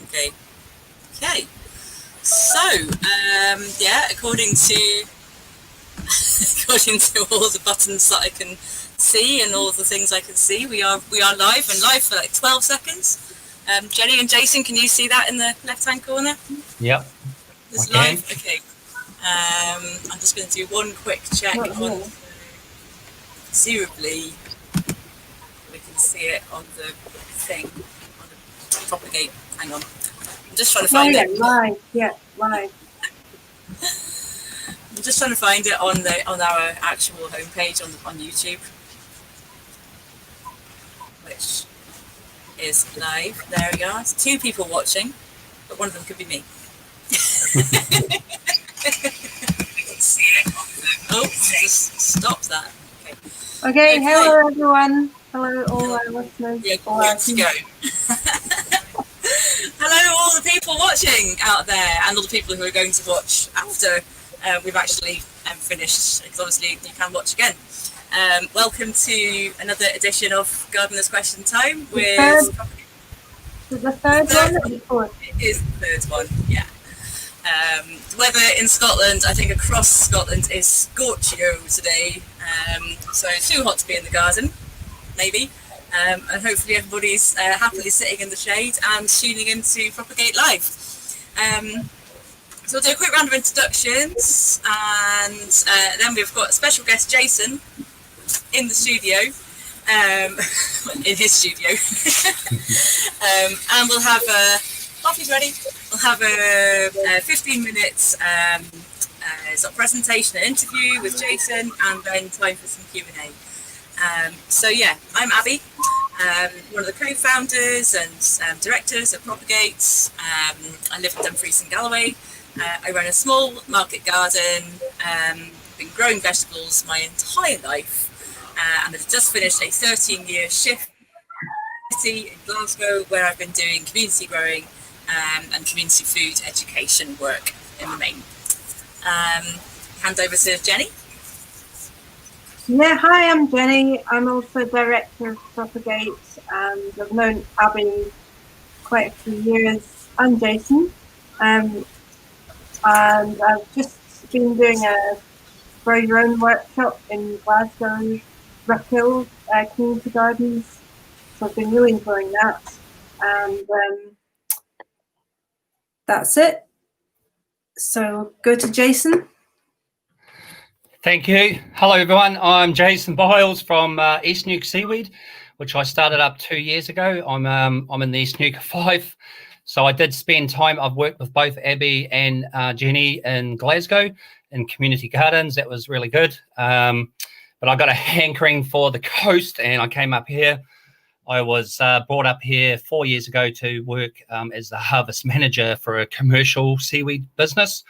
Okay. Okay. So, according to all the buttons that I can see and all the things I can see, we are live for like 12 seconds. Jenny and Jayson, can you see that in the left-hand corner? Yep. It's live. Okay. I'm just going to do one quick check on. Presumably, we can see it on the thing on the Propagate. Hang on. I'm just trying to find it. Live. Yeah, live. I'm just trying to find it on our actual homepage on YouTube, which is live. There we are. It's 2 people watching, but one of them could be me. Oh, just stop that. Okay. Hello everyone. Hello all our listeners. Yeah, good to go. Hello all the people watching out there and all the people who are going to watch after we've actually finished, because obviously you can watch again. Welcome to another edition of Gardener's Question Time with the third one. It is the third one, yeah. The weather in Scotland, I think across Scotland, is scorchio today, so too hot to be in the garden, maybe, and hopefully everybody's happily sitting in the shade and tuning into Propagate Live. So we'll do a quick round of introductions, and then we've got special guest Jayson in the studio, in his studio, and we'll have coffee's ready. We'll have a 15 minutes sort of presentation and interview with Jayson, and then time for some Q&A. So yeah, I'm Abby, one of the co-founders and directors of Propagate. I live in Dumfries and Galloway. I run a small market garden, been growing vegetables my entire life, and I've just finished a 13-year shift in Glasgow, where I've been doing community growing and community food education work in the main. Hand over to Jenny. Yeah, hi, I'm Jenny. I'm also director of Propagate, and I've known Abby quite a few years, and Jayson. And I've just been doing a Grow Your Own workshop in Glasgow, Rockhill Community Gardens. So I've been really enjoying that. And that's it. So go to Jayson. Thank you. Hello, everyone. I'm Jayson Byles from East Nuke Seaweed, which I started up 2 years ago. I'm in the East Nuke 5. So I did spend time. I've worked with both Abby and Jenny in Glasgow in community gardens. That was really good. But I got a hankering for the coast, and I came up here. I was brought up here 4 years ago to work as the harvest manager for a commercial seaweed business.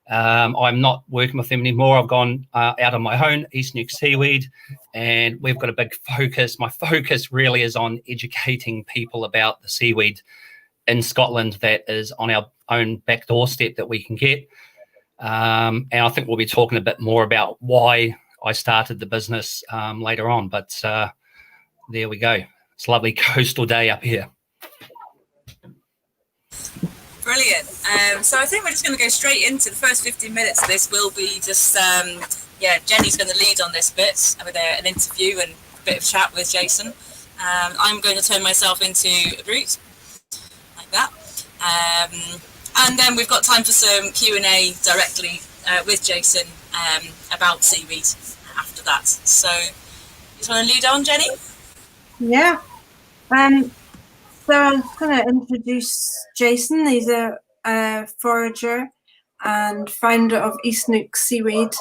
I'm not working with them anymore. I've gone out on my own, East Nuke Seaweed, and we've got a big focus. My focus really is on educating people about the seaweed in Scotland that is on our own back doorstep that we can get. And I think we'll be talking a bit more about why I started the business later on. But there we go. It's a lovely coastal day up here. Brilliant. So I think we're just going to go straight into the first 15 minutes of this. Will be just, Jenny's going to lead on this bit with an interview and a bit of chat with Jayson. I'm going to turn myself into a brute, like that. And then we've got time for some Q&A directly with Jayson about seaweed after that. So you just want to lead on, Jenny? Yeah. So I'm going to introduce Jayson. He's a forager and founder of East Nuke Seaweed.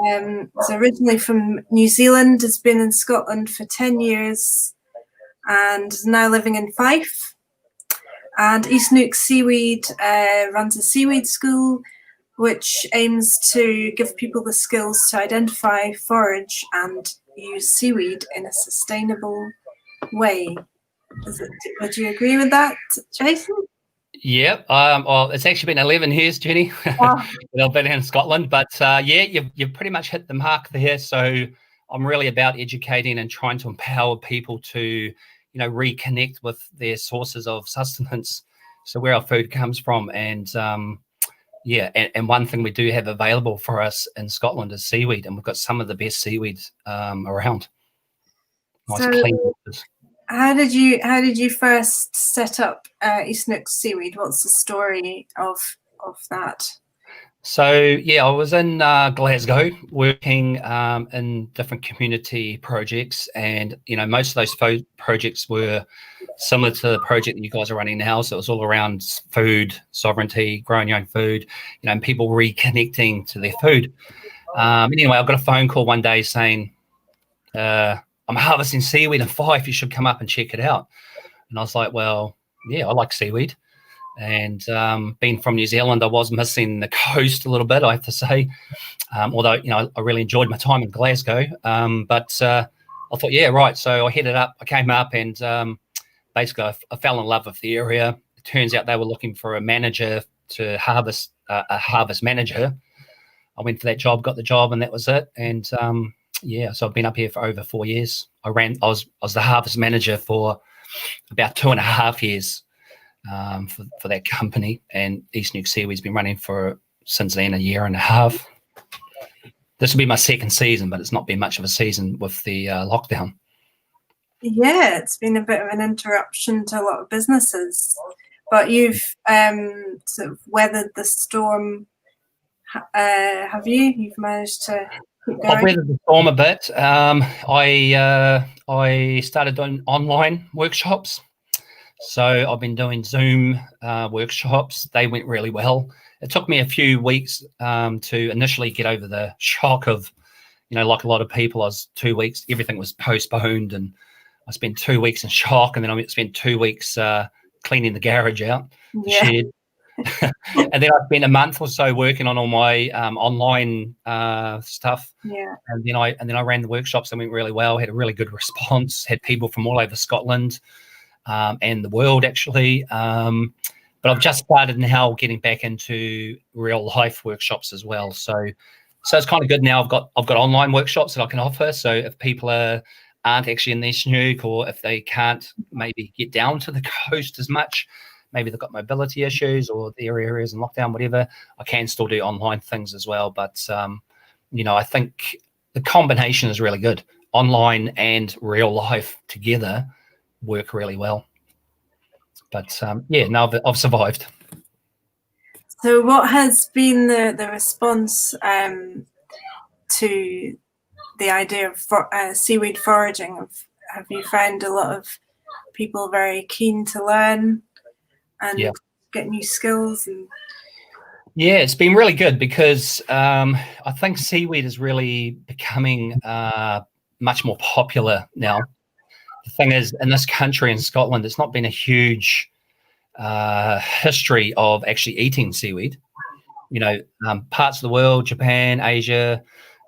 He's originally from New Zealand, has been in Scotland for 10 years and is now living in Fife. And East Nuke Seaweed runs a seaweed school which aims to give people the skills to identify, forage and use seaweed in a sustainable way. Would you agree with that, Jayson? Yeah, well, it's actually been 11 years, Jenny, that I've been in Scotland. But you've pretty much hit the mark there. So I'm really about educating and trying to empower people to, reconnect with their sources of sustenance So where our food comes from, and yeah, and one thing we do have available for us in Scotland is seaweed, and we've got some of the best seaweed around. Nice So clean waters. how did you first set up East Nook Seaweed? What's the story of that? So yeah, I was in Glasgow working in different community projects, and most of those projects were similar to the project that you guys are running now. So it was all around food sovereignty, growing your own food, and people reconnecting to their food. Anyway, I got a phone call one day saying, I'm harvesting seaweed in Fife, you should come up and check it out. And I was like, well, yeah, I like seaweed. And being from New Zealand, I was missing the coast a little bit, I have to say. Although, I really enjoyed my time in Glasgow. But I thought, yeah, right. So I headed up, I came up, and basically I fell in love with the area. It turns out they were looking for a manager to harvest, a harvest manager. I went for that job, got the job, and that was it. And yeah, so I've been up here for over 4 years. I was the harvest manager for about 2.5 years for that company, and East Nook Seaweed's been running since then 1.5 years. This will be my second season, but it's not been much of a season with the lockdown. Yeah, it's been a bit of an interruption to a lot of businesses, but you've sort of weathered the storm. Have you? You've managed to keep going? I've weathered the storm a bit. I started doing online workshops. So I've been doing Zoom workshops. They went really well. It took me a few weeks to initially get over the shock of, like a lot of people, I was 2 weeks, everything was postponed, and I spent 2 weeks in shock, and then I spent 2 weeks cleaning the garage out, the shed. And then I spent a month or so working on all my online stuff. Yeah. And then I ran the workshops and went really well, had a really good response, had people from all over Scotland and the world, actually. But I've just started now getting back into real life workshops as well. So it's kind of good now. I've got online workshops that I can offer. So if people aren't actually in East Nook, or if they can't maybe get down to the coast as much, maybe they've got mobility issues or their areas in lockdown, whatever, I can still do online things as well. But, I think the combination is really good. Online and real life together work really well. But, yeah, no, I've survived. So what has been the response to the idea of seaweed foraging? Have you found a lot of people very keen to learn and get new skills? Yeah, it's been really good because I think seaweed is really becoming much more popular now. The thing is, in this country, in Scotland, it's not been a huge history of actually eating seaweed. Parts of the world, Japan, Asia,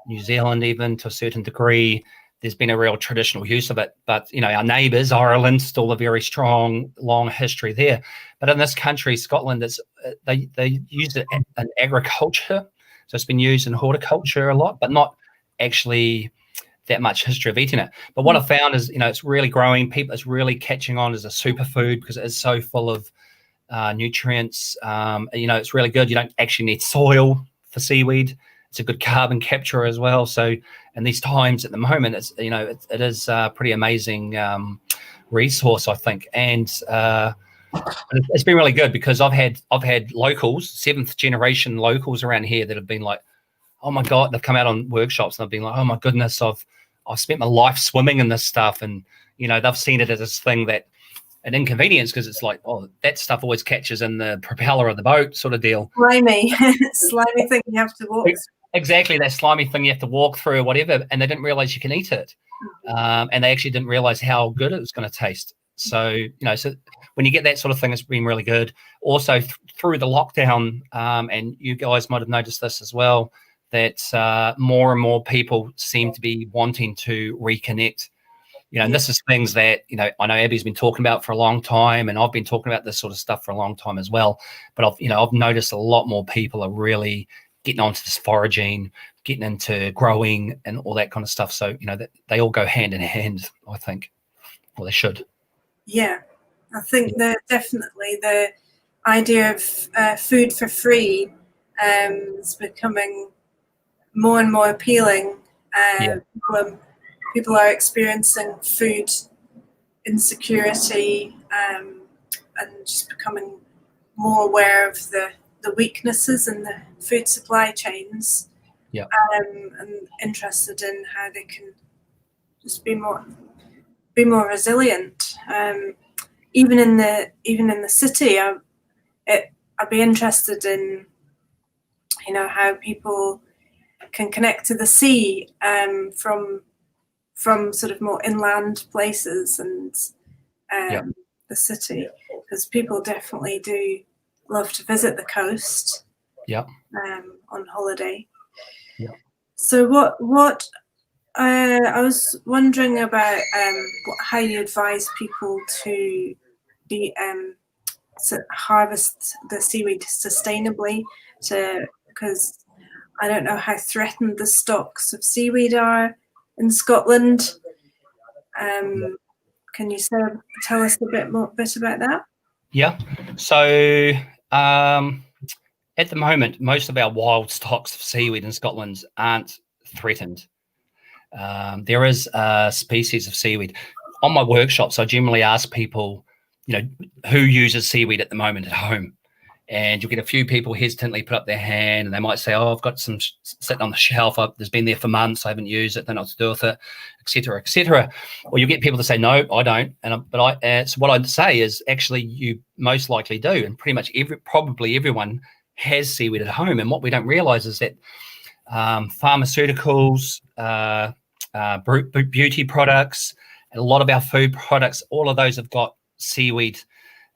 New Zealand, even to a certain degree, there's been a real traditional use of it. But, our neighbours, Ireland, still a very strong, long history there. But in this country, Scotland, they use it in agriculture. So it's been used in horticulture a lot, but not actually that much history of eating it. But what I found is, it's really growing. It's really catching on as a superfood because it is so full of nutrients. It's really good. You don't actually need soil for seaweed. It's a good carbon capture as well. So in these times at the moment, it is a pretty amazing resource, I think. And it's been really good because I've had locals, 7th generation locals around here that have been like, oh my God, they've come out on workshops and they've been like, oh my goodness, I've spent my life swimming in this stuff. And, they've seen it as this thing that an inconvenience because it's like, oh, that stuff always catches in the propeller of the boat sort of deal. Slimy thing you have to walk through. Exactly, that slimy thing you have to walk through or whatever, and they didn't realize you can eat it. And they actually didn't realize how good it was going to taste. So, so when you get that sort of thing, it's been really good. Also, through the lockdown, and you guys might have noticed this as well, that more and more people seem to be wanting to reconnect. And this is things that, I know Abby's been talking about for a long time, and I've been talking about this sort of stuff for a long time as well. But I've noticed a lot more people are really getting onto this foraging, getting into growing and all that kind of stuff. So, that they all go hand in hand, I think, or they should. Yeah, I think that definitely idea of food for free is becoming more and more appealing. People are experiencing food insecurity and just becoming more aware of the weaknesses in the food supply chains. And interested in how they can just be more resilient. Even in the city, I'd be interested in, how people can connect to the sea from sort of more inland places and the city, because people definitely do love to visit the coast on holiday. So what I was wondering about how you advise people to be harvest the seaweed sustainably, because I don't know how threatened the stocks of seaweed are in Scotland. Can you tell us a bit about that? Yeah. So at the moment, most of our wild stocks of seaweed in Scotland aren't threatened. There is a species of seaweed. On my workshops, I generally ask people, who uses seaweed at the moment at home? And you'll get a few people hesitantly put up their hand, and they might say, "Oh, I've got some sitting on the shelf. It's been there for months. I haven't used it. Don't know what to do with it, etc., etc." Or you get people to say, "No, I don't." So what I'd say is, actually, you most likely do, and pretty much probably everyone has seaweed at home. And what we don't realise is that pharmaceuticals, beauty products, and a lot of our food products, all of those have got seaweed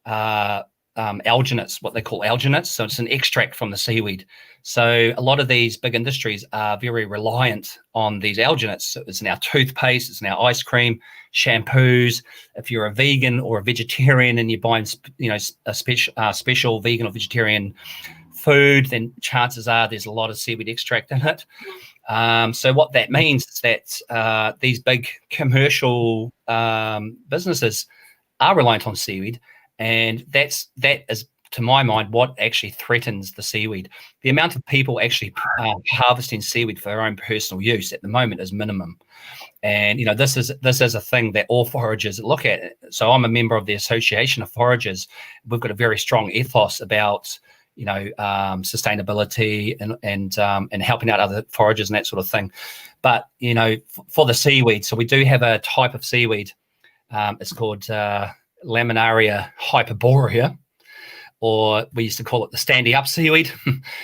alginates, what they call alginates. So it's an extract from the seaweed. So a lot of these big industries are very reliant on these alginates. So it's in our toothpaste, it's in our ice cream, shampoos. If you're a vegan or a vegetarian and you're buying, a special vegan or vegetarian food, then chances are there's a lot of seaweed extract in it. So what that means is that these big commercial businesses are reliant on seaweed, and that is, to my mind, what actually threatens the seaweed. The amount of people actually harvesting seaweed for their own personal use at the moment is minimum. And this is a thing that all foragers look at. So I'm a member of the Association of Foragers. We've got a very strong ethos about sustainability and helping out other foragers and that sort of thing. But for the seaweed, so we do have a type of seaweed. It's called Laminaria hyperborea, or we used to call it the standing up seaweed,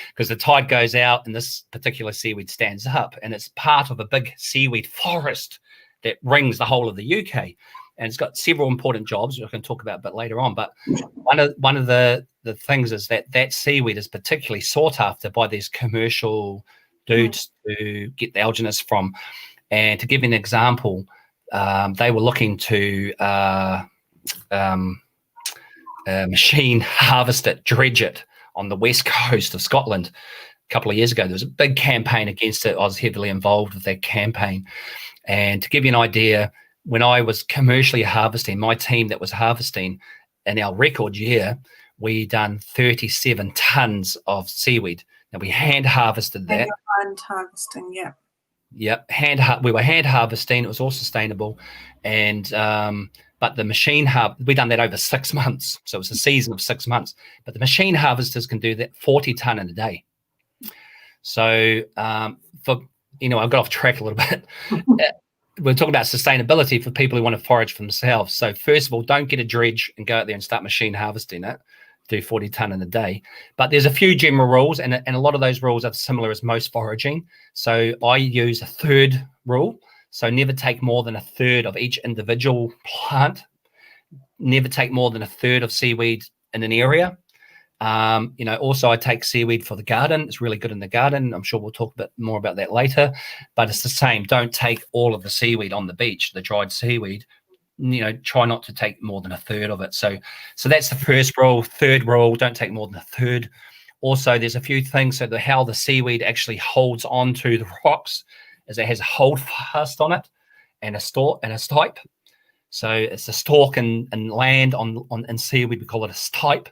because the tide goes out and this particular seaweed stands up, and it's part of a big seaweed forest that rings the whole of the UK. And it's got several important jobs, which I can talk about a bit later on. But one of the things is that seaweed is particularly sought after by these commercial dudes to get the alginates from. And to give you an example, they were looking to machine harvest it, dredge it on the west coast of Scotland a couple of years ago. There was a big campaign against it. I was heavily involved with that campaign. And to give you an idea, when I was commercially harvesting, my team that was harvesting, in our record year, we done 37 tons of seaweed. Now, we hand harvested that. Hand harvesting, yeah. Yep, we were hand harvesting. It was all sustainable, and but the machine we done that over 6 months, so it was a season of 6 months. But the machine harvesters can do that 40 ton in a day. So I got off track a little bit. We're talking about sustainability for people who want to forage for themselves. So first of all, don't get a dredge and go out there and start machine harvesting it. Do 40 ton in a day. But there's a few general rules, and a lot of those rules are similar as most foraging. So I use a third rule. So never take more than a third of each individual plant. Never take more than a third of seaweed in an area. Also I take seaweed for the garden. It's really good in the garden. I'm sure we'll talk a bit more about that later. But it's the same. Don't take all of the seaweed on the beach, the dried seaweed. Try not to take more than a third of it. So that's the first rule. Third rule, don't take more than a third. Also, there's a few things. So how the seaweed actually holds onto the rocks is it has a hold fast on it and a stipe. So it's a stalk and land on seaweed. We call it a stipe.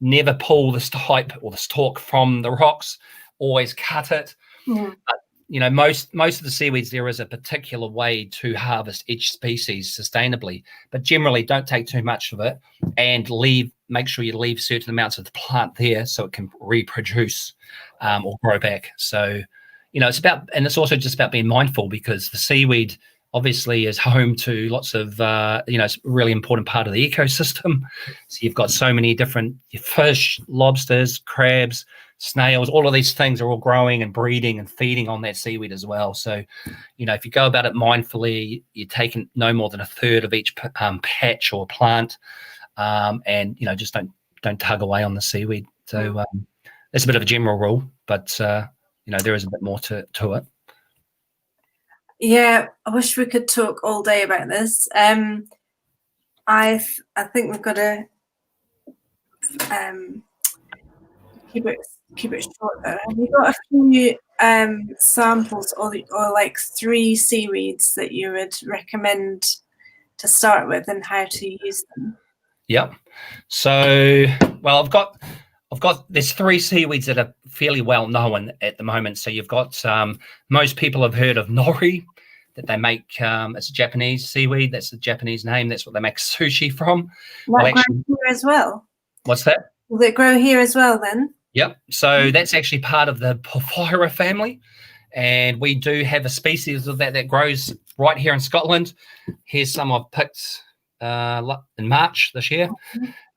never pull the stipe or the stalk from the rocks. Always cut it. You know, most of the seaweeds, there is a particular way to harvest each species sustainably, but generally don't take too much of it, and make sure you leave certain amounts of the plant there so it can reproduce or grow back. So, you know, it's also just about being mindful, because the seaweed obviously is home to lots of, you know, it's a really important part of the ecosystem. So you've got so many different fish, lobsters, crabs, snails, all of these things are all growing and breeding and feeding on that seaweed as well. So, you know, if you go about it mindfully, you're taking no more than a third of each patch or plant, and, you know, just don't tug away on the seaweed. So it's a bit of a general rule, but, you know, there is a bit more to it. Yeah, I wish we could talk all day about this. I think we've got to keep it short though. Have you got a few samples or like 3 seaweeds that you would recommend to start with, and how to use them? Yep. So, well, I've got there's 3 seaweeds that are fairly well known at the moment. So you've got most people have heard of nori, that they make. It's a Japanese seaweed. That's the Japanese name. That's what they make sushi from. That grows here as well. What's that? Will it grow here as well then? Yep. So that's actually part of the Porphyra family, and we do have a species of that grows right here in Scotland. Here's some I've picked in March this year.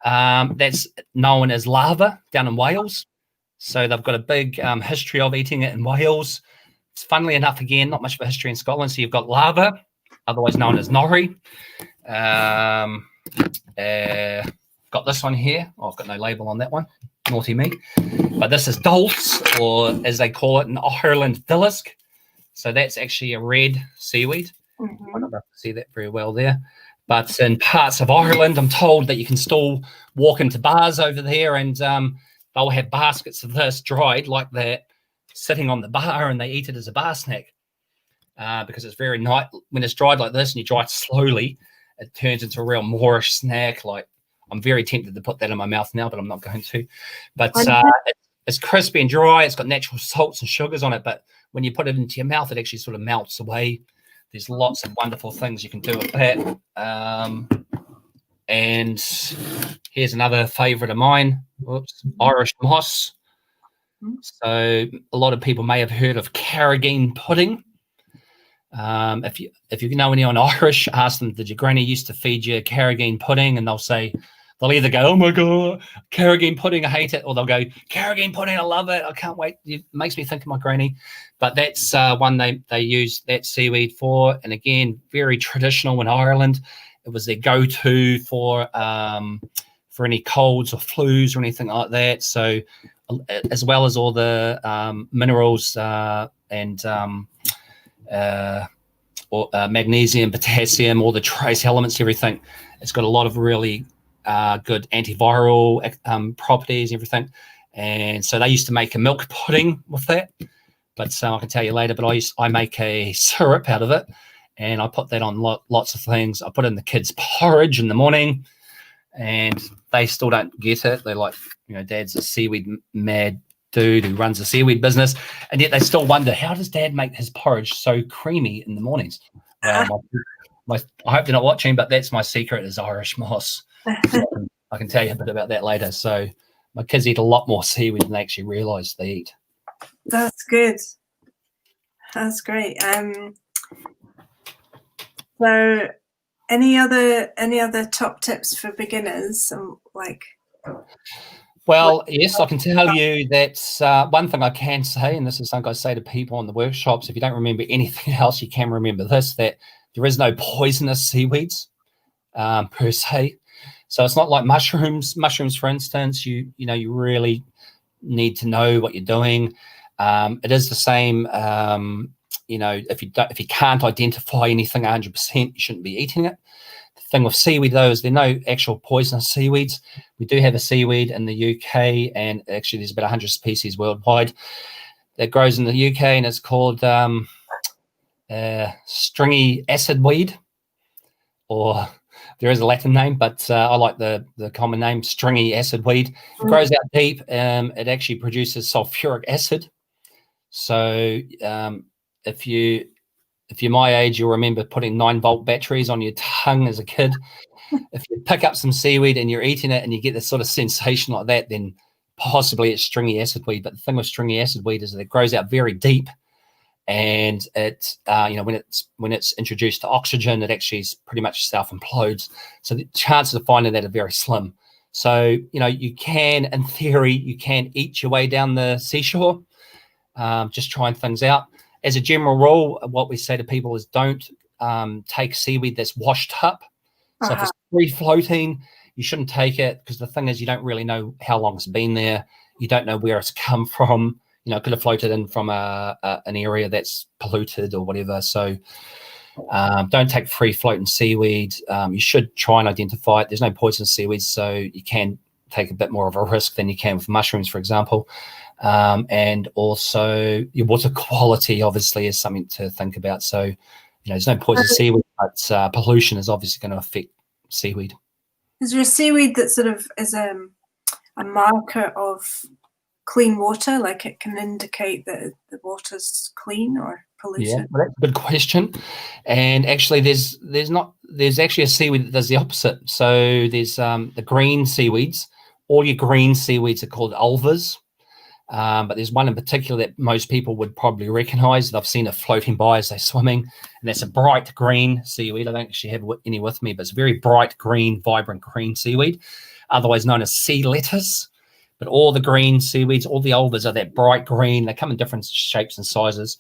That's known as lava down in Wales. So they've got a big history of eating it in Wales. It's funnily enough, again, not much of a history in Scotland. So you've got lava, otherwise known as nori. Got this one here. Oh, I've got no label on that one. Naughty me. But this is dulse, or as they call it in Ireland, dillisk. So that's actually a red seaweed. I don't know if you see that very well there. But in parts of Ireland, I'm told that you can still walk into bars over there, and they'll have baskets of this dried like that, sitting on the bar, and they eat it as a bar snack, because it's very nice. When it's dried like this and you dry it slowly, it turns into a real Moorish snack. Like, I'm very tempted to put that in my mouth now, but I'm not going to. But it's crispy and dry. It's got natural salts and sugars on it, but when you put it into your mouth, it actually sort of melts away. There's lots of wonderful things you can do with that. And here's another favourite of mine. Whoops, Irish moss. So a lot of people may have heard of carrageen pudding. If you know anyone Irish, ask them, did your granny used to feed you carrageen pudding? And they'll either go, oh my God, carrageen pudding, I hate it. Or they'll go, carrageen pudding, I love it. I can't wait. It makes me think of my granny. But that's one they use that seaweed for. And again, very traditional in Ireland. It was their go-to for any colds or flus or anything like that. So as well as all the minerals and magnesium, potassium, all the trace elements, everything. It's got a lot of really good antiviral properties, everything. And so they used to make a milk pudding with that. But I can tell you later, but I make a syrup out of it, and I put that on lots of things. I put it in the kids' porridge in the morning, and they still don't get it. They're like, you know, Dad's a seaweed mad dude who runs a seaweed business, and yet they still wonder, how does Dad make his porridge so creamy in the mornings? I hope they're not watching, but that's my secret, is Irish moss. So I can tell you a bit about that later. So my kids eat a lot more seaweed than they actually realise they eat. That's good. That's great. So any other top tips for beginners? Well, yes, I can tell you that one thing I can say, and this is something I say to people in the workshops, if you don't remember anything else, you can remember this, that there is no poisonous seaweeds per se. So it's not like mushrooms. Mushrooms, for instance, you really need to know what you're doing. It is the same, if you can't identify anything 100%, you shouldn't be eating it. The thing with seaweed, though, is there are no actual poisonous seaweeds. We do have a seaweed in the UK, and actually there's about 100 species worldwide that grows in the UK, and it's called stringy acid weed, or there is a Latin name, but I like the common name, stringy acid weed. It grows out deep. It actually produces sulfuric acid. So if you're my age, you'll remember putting 9-volt batteries on your tongue as a kid. If you pick up some seaweed and you're eating it and you get this sort of sensation like that, then possibly it's stringy acid weed. But the thing with stringy acid weed is that it grows out very deep, and it when it's introduced to oxygen, it actually is pretty much self-implodes. So the chances of finding that are very slim. So you can, in theory, you can eat your way down the seashore, just trying things out. As a general rule, what we say to people is don't take seaweed that's washed up. So if it's free floating, you shouldn't take it, because the thing is, you don't really know how long it's been there. You don't know where it's come from. It could have floated in from an area that's polluted or whatever. So don't take free floating seaweed. You should try and identify it. There's no poisonous seaweed, so you can take a bit more of a risk than you can with mushrooms, for example. And also your water quality obviously is something to think about. So, there's no poisonous seaweed, but pollution is obviously going to affect seaweed. Is there a seaweed that sort of is a marker of clean water, like it can indicate that the water's clean or polluted? Yeah, well, that's a good question. And actually, there's actually a seaweed that does the opposite. So there's the green seaweeds. All your green seaweeds are called ulvas. But there's one in particular that most people would probably recognize. I've seen it floating by as they're swimming, and that's a bright green seaweed. I don't actually have any with me, but it's a very bright green, vibrant green seaweed, otherwise known as sea lettuce. But all the green seaweeds, all the ulvas are that bright green. They come in different shapes and sizes.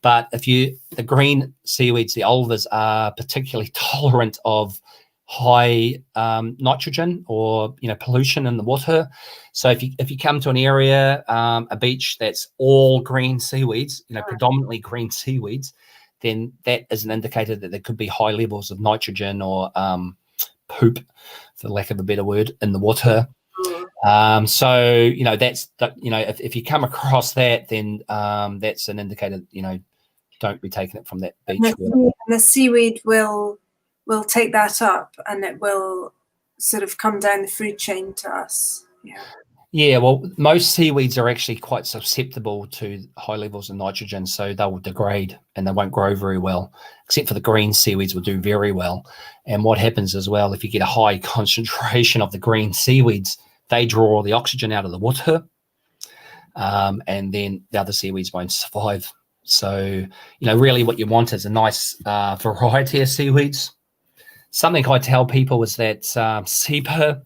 But the green seaweeds, the ulvas, are particularly tolerant of high nitrogen or pollution in the water. So if you come to an area, a beach that's all green seaweeds, predominantly green seaweeds, then that is an indicator that there could be high levels of nitrogen or poop, for lack of a better word, in the water. So that's if you come across that, then that's an indicator. Don't be taking it from that beach. And the seaweed will take that up, and it will sort of come down the food chain to us. Yeah, well, most seaweeds are actually quite susceptible to high levels of nitrogen, so they will degrade and they won't grow very well, except for the green seaweeds will do very well. And what happens as well, if you get a high concentration of the green seaweeds, they draw the oxygen out of the water, and then the other seaweeds won't survive. So, really what you want is a nice variety of seaweeds. Something I tell people is that SEPA,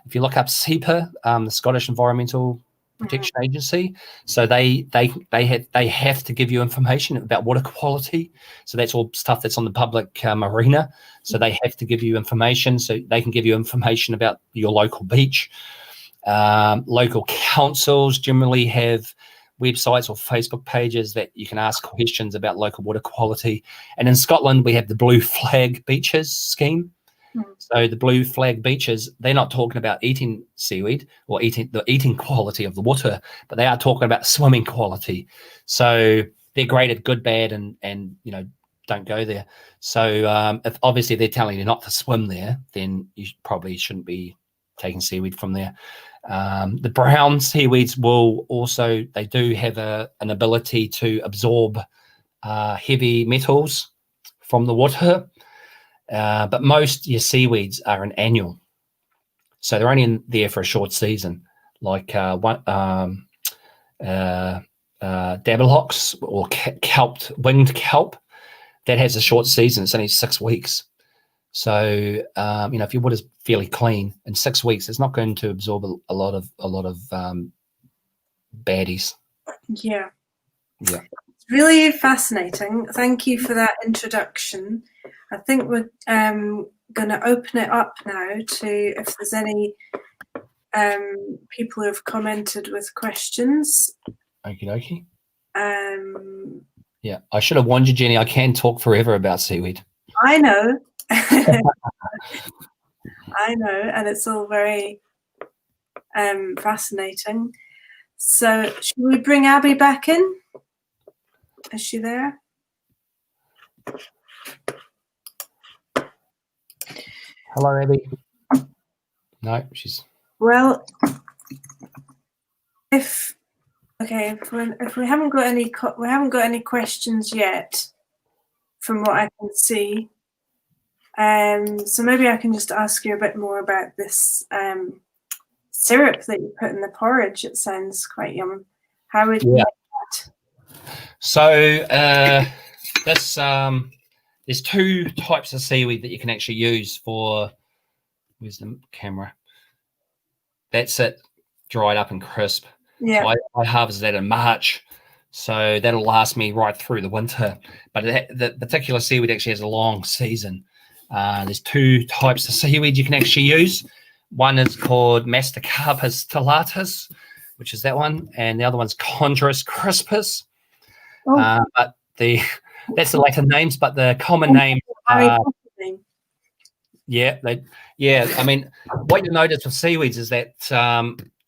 if you look up SEPA, the Scottish Environmental Protection Agency, so they have to give you information about water quality. So that's all stuff that's on the public arena. So they have to give you information. So they can give you information about your local beach. Local councils generally have websites or Facebook pages that you can ask questions about local water quality. And in Scotland, we have the Blue Flag Beaches scheme. So the Blue Flag Beaches, they're not talking about eating seaweed or the eating quality of the water, but they are talking about swimming quality. So they're graded good, bad, and don't go there. So if obviously they're telling you not to swim there, then you probably shouldn't be taking seaweed from there. The brown seaweeds they do have an ability to absorb heavy metals from the water. But most of your seaweeds are an annual, so they're only in there for a short season, like dabblehox or winged kelp. That has a short season; it's only 6 weeks. So if your water's fairly clean, in 6 weeks, it's not going to absorb a lot of baddies. Yeah. It's really fascinating. Thank you for that introduction. I think we're going to open it up now to if there's any people who have commented with questions. Okie dokie. Yeah, I should have warned you, Jenny. I can talk forever about seaweed. I know. I know, and it's all very fascinating. So should we bring Abby back in? Is she there? Hello, Abby. No, she's... Well, if we haven't got any questions yet, from what I can see, so maybe I can just ask you a bit more about this syrup that you put in the porridge. It sounds quite yum. How would you make that? So there's two types of seaweed that you can actually use for. Where's the camera? That's it, dried up and crisp. Yeah. So I harvested that in March, so that'll last me right through the winter. But the particular seaweed actually has a long season. There's two types of seaweed you can actually use. One is called Masticarpus stellatus, which is that one, and the other one's Chondrus crispus. Oh. But that's the Latin names, but the common name. I mean, what you notice with seaweeds is that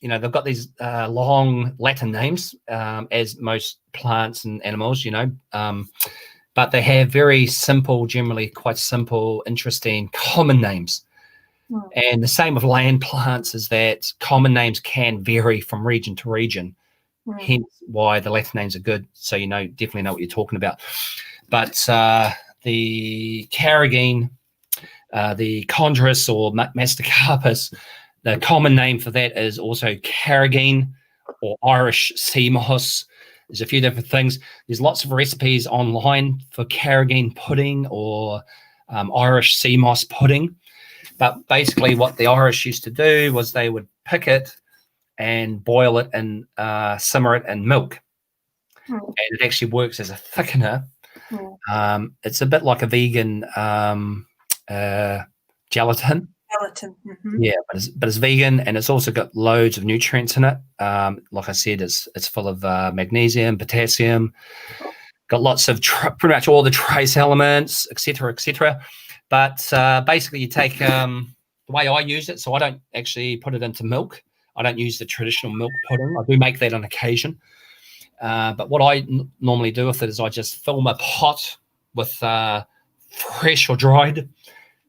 they've got these long Latin names, as most plants and animals, but they have very simple, generally quite simple, interesting common names. And the same with land plants is that common names can vary from region to region. Hence why the Latin names are good, so definitely know what you're talking about. But the carrageen, the Chondrus or Masticarpus, the common name for that is also carrageen or Irish sea moss. There's a few different things. There's lots of recipes online for carrageen pudding or Irish sea moss pudding. But basically what the Irish used to do was they would pick it and boil it and simmer it in milk. And it actually works as a thickener. It's a bit like a vegan gelatin. Yeah, but it's vegan, and it's also got loads of nutrients in it. Like I said, it's full of magnesium, potassium, got lots of pretty much all the trace elements, etc. But basically you take the way I use it, so I don't actually put it into milk. I don't use the traditional milk pudding. I do make that on occasion. But what I normally do with it is I just fill my pot with fresh or dried,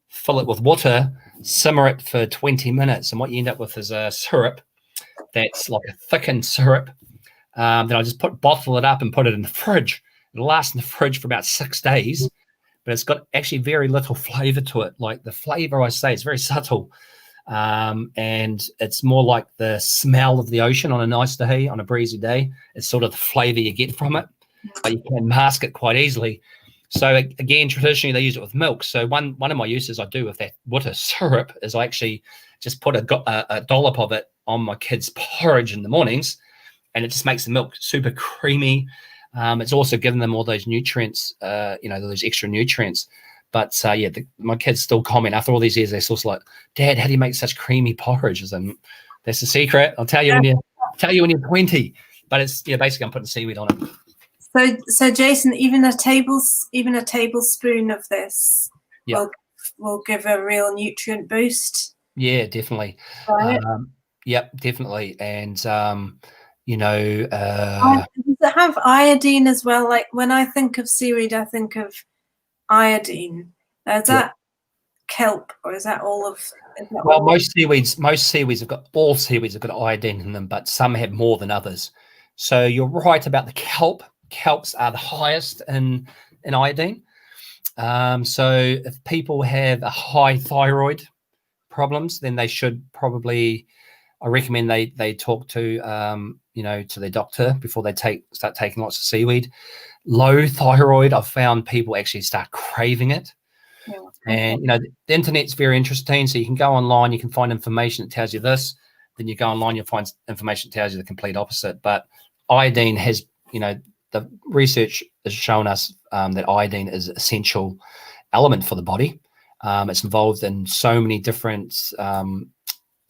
fill it with water, simmer it for 20 minutes. And what you end up with is a syrup that's like a thickened syrup. Then I just bottle it up and put it in the fridge. It'll last in the fridge for about 6 days, but it's got actually very little flavor to it. Like the flavor, I say, is very subtle. And it's more like the smell of the ocean on a nice day, on a breezy day. It's sort of the flavor you get from it, but you can mask it quite easily. So again, traditionally they use it with milk. So one of my uses I do with that water syrup is I actually just put a dollop of it on my kids' porridge in the mornings, and it just makes the milk super creamy. It's also given them all those nutrients, those extra nutrients. But my kids still comment after all these years. They're still like, "Dad, how do you make such creamy porridge?" And that's the secret. I'll tell you when you're 20. But it's basically I'm putting seaweed on it. So Jayson, even a tablespoon of this will give a real nutrient boost. Yeah, definitely. Right. Yep, definitely. And does it have iodine as well? Like when I think of seaweed, I think of iodine. Is that kelp, or is that all of? Well, most seaweeds have got iodine in them, but some have more than others. So you're right about the kelp. Kelps are the highest in iodine. So if people have a high thyroid problems, then they should probably, I recommend they talk to to their doctor before they start taking lots of seaweed. Low thyroid, I've found people actually start craving it. Yeah. And the internet's very interesting. So you can go online, you can find information that tells you this. Then you go online, you'll find information that tells you the complete opposite. But iodine has, the research has shown us that iodine is an essential element for the body. It's involved in so many different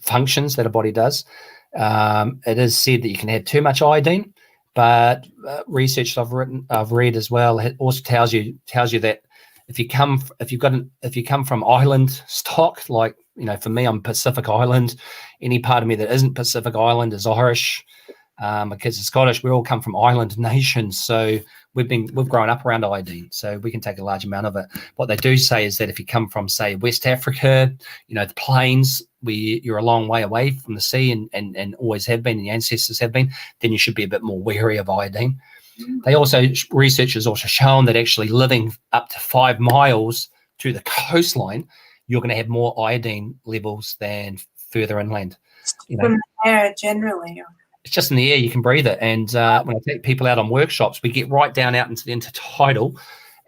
functions that a body does. It is said that you can have too much iodine, but research I've read as well, it also tells you that if you come from island stock, like for me, I'm Pacific Island. Any part of me that isn't Pacific Island is Irish. My kids are Scottish. We all come from island nations, so we've grown up around iodine, so we can take a large amount of it. What they do say is that if you come from, say, West Africa, the plains, you're a long way away from the sea, and always have been, and the ancestors have been, then you should be a bit more wary of iodine. They also, research has also shown that actually living up to 5 miles to the coastline, you're going to have more iodine levels than further inland. From the air generally. It's just in the air, you can breathe it. And when I take people out on workshops, we get right down out into the intertidal,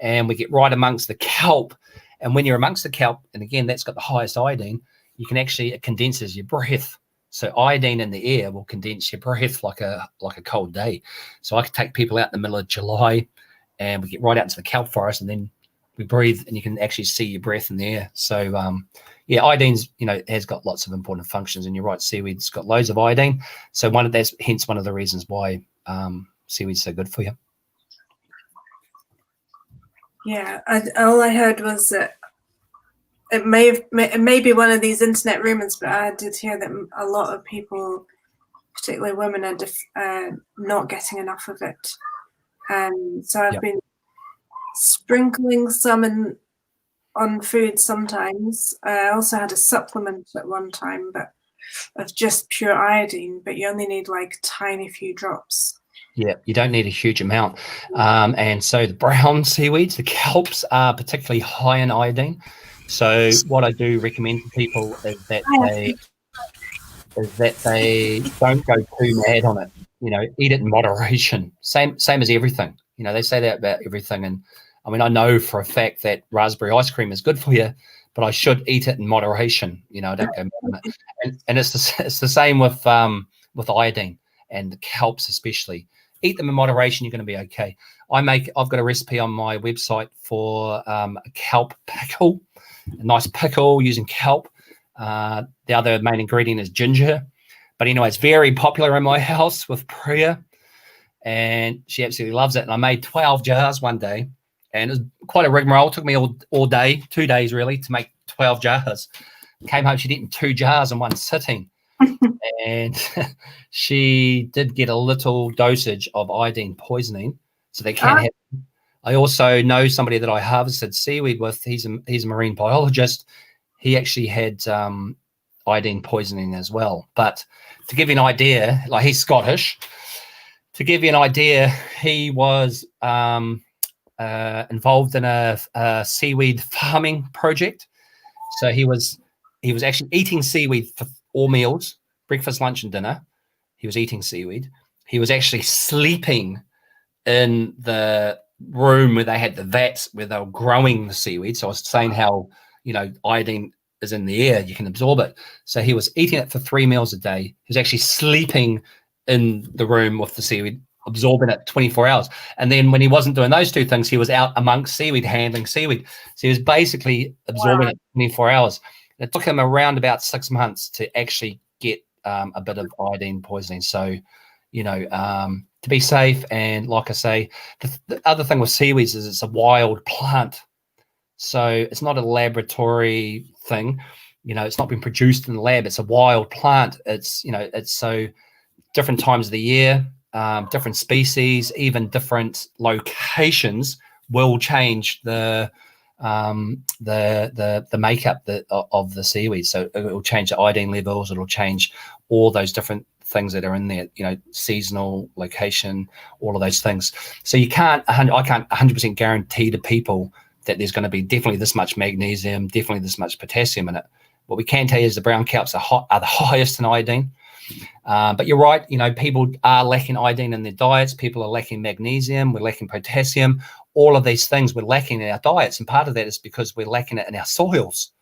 and we get right amongst the kelp. And when you're amongst the kelp, and again, that's got the highest iodine, you can actually, it condenses your breath. So iodine in the air will condense your breath like a cold day. So I could take people out in the middle of July, and we get right out into the kelp forest, and then we breathe, and you can actually see your breath in the air. So yeah, iodine's, has got lots of important functions, and you're right, seaweed's got loads of iodine. So that's hence one of the reasons why seaweed's so good for you. Yeah, all I heard was that it may be one of these internet rumors, but I did hear that a lot of people, particularly women, are not getting enough of it. So I've been sprinkling some on food sometimes. I also had a supplement at one time, but of just pure iodine, but you only need like tiny few drops. Yeah, you don't need a huge amount. And so the brown seaweeds, the kelps, are particularly high in iodine. So what I do recommend to people is that they don't go too mad on it. Eat it in moderation. Same as everything. They say that about everything. And I mean, I know for a fact that raspberry ice cream is good for you, but I should eat it in moderation. I don't go mad on it. And it's the same with iodine and the kelps especially. Eat them in moderation. You're going to be okay. I've got a recipe on my website for a kelp pickle, a nice pickle using kelp. The other main ingredient is ginger, but it's very popular in my house with Priya, and she absolutely loves it. And I made 12 jars one day, and it was quite a rigmarole. It took me all day, 2 days really, to make 12 jars. Came home, she'd eaten 2 jars in one sitting. And she did get a little dosage of iodine poisoning, so they can have. I also know somebody that I harvested seaweed with. He's a marine biologist. He actually had iodine poisoning as well. But to give you an idea, like, he's Scottish. To give you an idea, he was involved in a seaweed farming project. So he was actually eating seaweed for all meals. Breakfast, lunch, and dinner. He was eating seaweed. He was actually sleeping in the room where they had the vats where they were growing the seaweed. So I was saying how, iodine is in the air, you can absorb it. So he was eating it for 3 meals a day. He was actually sleeping in the room with the seaweed, absorbing it 24 hours. And then when he wasn't doing those two things, he was out amongst seaweed, handling seaweed. So he was basically absorbing it 24 hours. And it took him around about 6 months to actually get a bit of iodine poisoning. So, to be safe, and like I say, the other thing with seaweeds is it's a wild plant. So it's not a laboratory thing. It's not been produced in the lab. It's a wild plant. It's so different times of the year, different species, even different locations will change the makeup of the seaweed. So it will change the iodine levels. It'll change all those different things that are in there, seasonal, location, all of those things. So I can't 100% guarantee to people that there's going to be definitely this much magnesium, definitely this much potassium in it. What we can tell you is the brown kelps are the highest in iodine. But you're right, people are lacking iodine in their diets. People are lacking magnesium. We're lacking potassium. All of these things we're lacking in our diets. And part of that is because we're lacking it in our soils.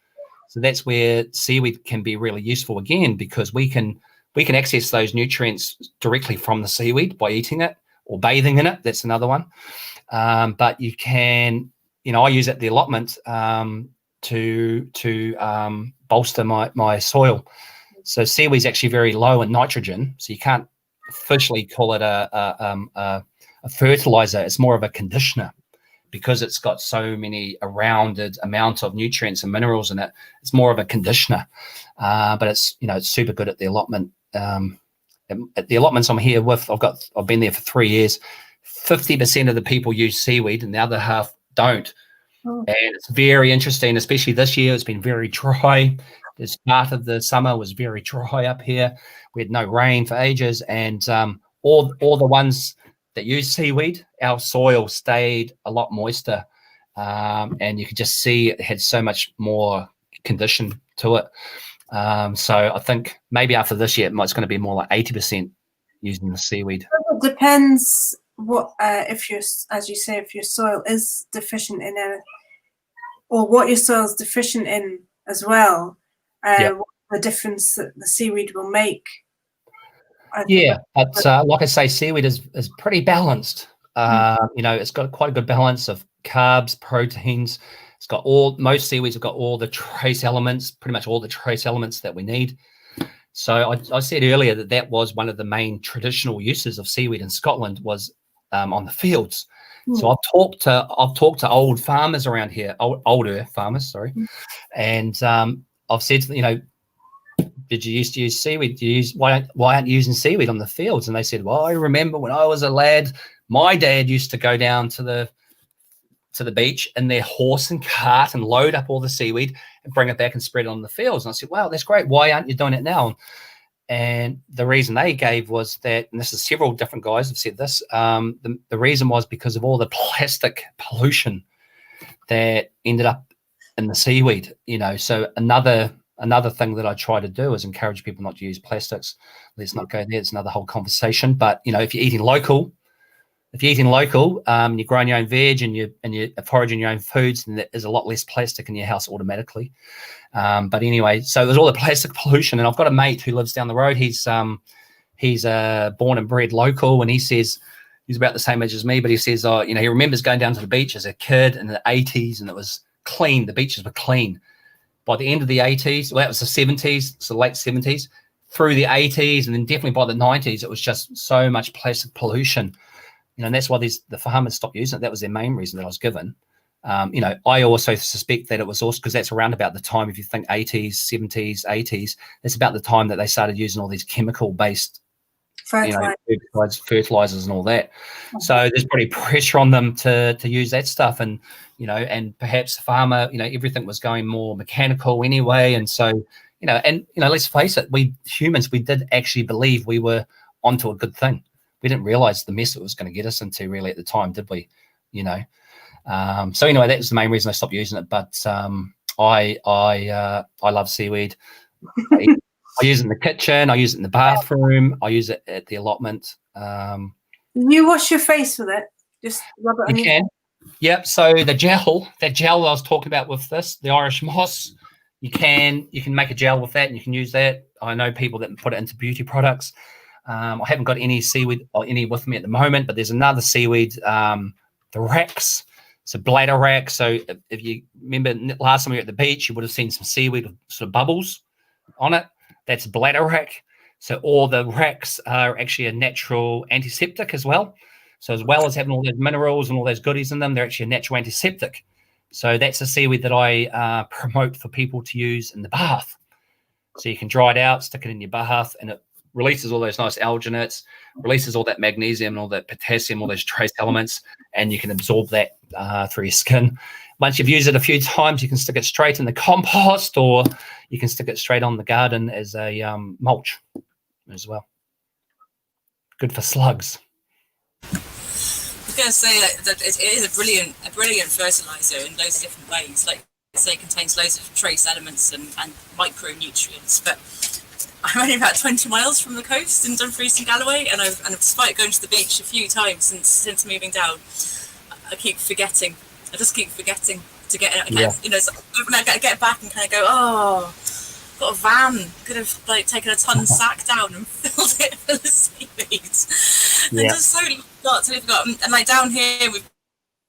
So that's where seaweed can be really useful again, because we can access those nutrients directly from the seaweed by eating it or bathing in it. That's another one. But you can, I use it at the allotment to bolster my soil. So seaweed's actually very low in nitrogen, so you can't officially call it a fertilizer. It's more of a conditioner, because it's got so many a rounded amount of nutrients and minerals in it. It's more of a conditioner, but it's it's super good at the allotment at the allotments I'm here with, I've been there for 3 years. 50% of the people use seaweed, and the other half don't. Oh. And it's very interesting, especially this year. It's been very dry. The start of the summer was very dry up here. We had no rain for ages, and all the ones that use seaweed, our soil stayed a lot moister, and you could just see it had so much more condition to it. So I think maybe after this year, it's going to be more like 80% using the seaweed. It depends what if you're, as you say, if your soil is deficient in it, or what your soil is deficient in as well. What the difference that the seaweed will make. Yeah, but like I say, seaweed is pretty balanced. It's got quite a good balance of carbs, proteins. It's got most seaweeds have got all the trace elements, pretty much all the trace elements that we need. So I said earlier that was one of the main traditional uses of seaweed in Scotland was on the fields. So I've talked to old farmers around here, older farmers, sorry, and I've said, did you used to use seaweed? Why aren't you using seaweed on the fields? And they said, well, I remember when I was a lad, my dad used to go down to the beach in their horse and cart and load up all the seaweed and bring it back and spread it on the fields. And I said, wow, that's great. Why aren't you doing it now? And the reason they gave was that, and this is several different guys have said this, the reason was because of all the plastic pollution that ended up in the seaweed, So another thing that I try to do is encourage people not to use plastics. Let's not go there. It's another whole conversation. But, if you're eating local, you're growing your own veg and you're foraging your own foods, then there's a lot less plastic in your house automatically. But anyway, so there's all the plastic pollution, and I've got a mate who lives down the road. He's born and bred local, and he says he's about the same age as me, but he says, he remembers going down to the beach as a kid in the 80s, and it was clean. The beaches were clean. By the end of the 80s, well, that was the 70s, so late 70s, through the 80s, and then definitely by the 90s, it was just so much plastic pollution. And that's why the farmers stopped using it. That was their main reason that I was given. I also suspect that it was also because that's around about the time, if you think 80s, 70s, 80s, that's about the time that they started using all these chemical-based fertilizers and all that. So there's probably pressure on them to use that stuff. And, and perhaps the farmer, everything was going more mechanical anyway. And so, let's face it, we humans, we did actually believe we were onto a good thing. We didn't realize the mess it was going to get us into really at the time, did we? So anyway, that was the main reason I stopped using it. But I love seaweed. I use it in the kitchen. I use it in the bathroom. I use it at the allotment. You wash your face with it? Just rub it on your can. Yep. So that gel I was talking about with this, the Irish moss, you can make a gel with that, and you can use that. I know people that put it into beauty products. I haven't got any seaweed or any with me at the moment, but there's another seaweed, the rax. It's a bladder rack. So if you remember last time we were at the beach, you would have seen some seaweed with sort of bubbles on it. That's bladder rack. So all the racks are actually a natural antiseptic as well. So as well as having all those minerals and all those goodies in them, they're actually a natural antiseptic. So that's a seaweed that I promote for people to use in the bath. So you can dry it out, stick it in your bath, and it releases all those nice alginates, releases all that magnesium and all that potassium, all those trace elements, and you can absorb that through your skin. Once you've used it a few times, you can stick it straight in the compost, or you can stick it straight on the garden as a mulch as well. Good for slugs. I was going to say that it is a brilliant fertilizer in loads of different ways. Like I say, it contains loads of trace elements and micronutrients, but I'm only about 20 miles from the coast in Dumfries and Galloway, and despite going to the beach a few times since moving down, I keep forgetting. I just keep forgetting to get it. So when I get back and kind of go, oh, got a van. Could have taken a ton sack down and filled it full of seaweed. And just so totally forgotten. And down here we've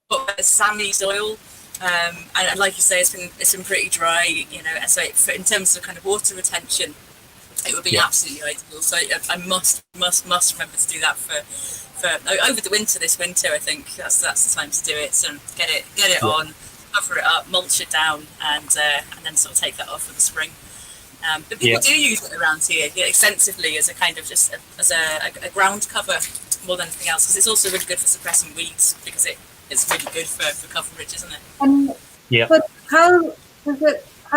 got sandy soil. And like you say, it's been pretty dry, and so in terms of kind of water retention, it would be absolutely ideal. So I must remember to do that for over the winter. This winter, I think that's the time to do it. So get it on, cover it up, mulch it down, and then sort of take that off for the spring. But people do use it around here extensively as a kind of just as a ground cover more than anything else, because it's also really good for suppressing weeds, because it's really good for coverage, isn't it? Yeah. But how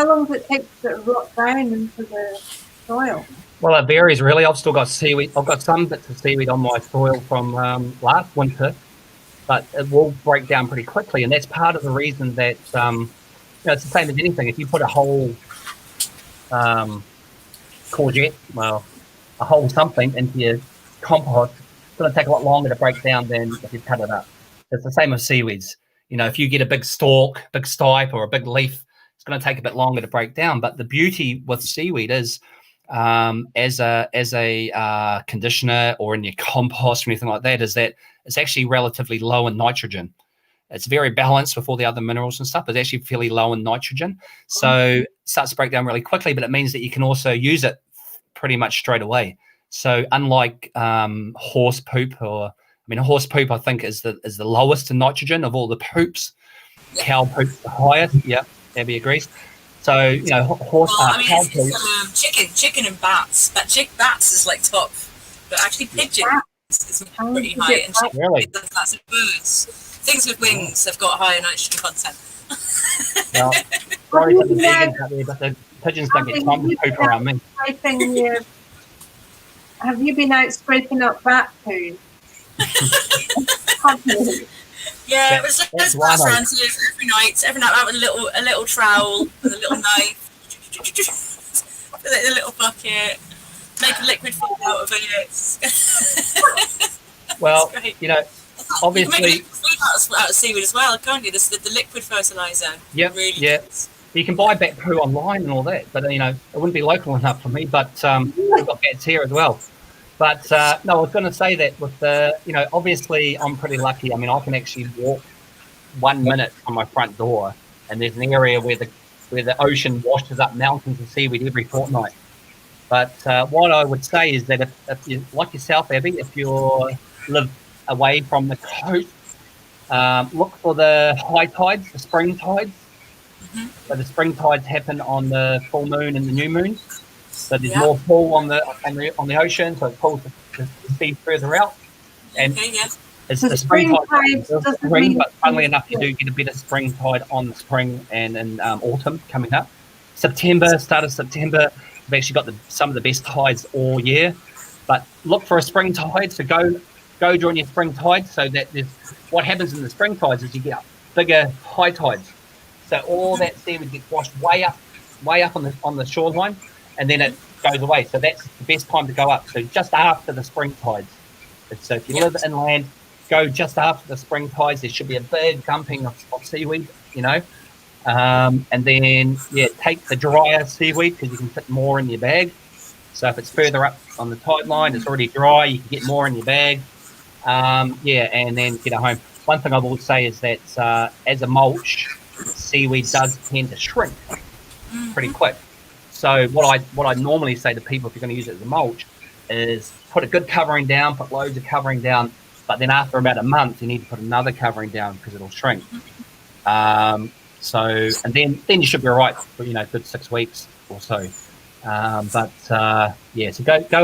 long does it take to rot down into the soil? Well, it varies really. I've still got seaweed. I've got some bits of seaweed on my soil from last winter, but it will break down pretty quickly, and that's part of the reason that it's the same as anything. If you put a whole courgette, a whole something into your compost, it's going to take a lot longer to break down than if you cut it up. It's the same with seaweeds. If you get a big stalk, big stipe, or a big leaf, it's going to take a bit longer to break down. But the beauty with seaweed is, as a conditioner or in your compost or anything like that, is that it's actually relatively low in nitrogen. It's very balanced with all the other minerals and stuff, but it's actually fairly low in nitrogen. So it starts to break down really quickly, but it means that you can also use it pretty much straight away. So unlike horse poop, horse poop I think is the lowest in nitrogen of all the poops. Cow poop's the highest. Yeah, Abby agrees. So horse. Cow poop. Chicken and bats. Bats is like top, but actually pigeons is pretty high. And chicken, really? That's of birds. Things with wings have got higher nitrogen content. Well, sorry for the vegans out there, but the pigeons don't get time to poop around me. Have you been out scraping up bat poo? Yeah, it was like those bats around here every night out with a little trowel and a little knife, a little bucket, make a liquid food out of it. Well, obviously you can make food out of seaweed as well, can't you? The liquid fertilizer. Yep. Really Good. You can buy bat poo online and all that, but it wouldn't be local enough for me. But we've got bats here as well. But no, I was going to say that with the, obviously I'm pretty lucky. I can actually walk 1 minute from my front door, and there's an area where the ocean washes up mountains of seaweed every fortnight. But what I would say is that if you, like yourself, Abby, if you live away from the coast, look for the high tides, the spring tides. Mm-hmm. So the spring tides happen on the full moon and the new moon. So there's more pull on the ocean, so it pulls the sea further out. And it's the spring tide doesn't spring, but funnily enough, you do get a better spring tide on the spring and in autumn coming up. Start of September, we've actually got some of the best tides all year. But look for a spring tide, so go during your spring tide, so that what happens in the spring tides is you get bigger high tides. So all that seaweed gets washed way up on the shoreline, and then it goes away. So that's the best time to go up. So just after the spring tides. So if you live inland, go just after the spring tides. There should be a big dumping of seaweed, and then take the drier seaweed, because you can fit more in your bag. So if it's further up on the tide line, it's already dry, you can get more in your bag. And then get it home. One thing I will say is that as a mulch, seaweed does tend to shrink pretty quick. So what I normally say to people, if you're going to use it as a mulch, is put a good covering down, put loads of covering down, but then after about a month, you need to put another covering down because it'll shrink. And then you should be all right for good 6 weeks or so. So go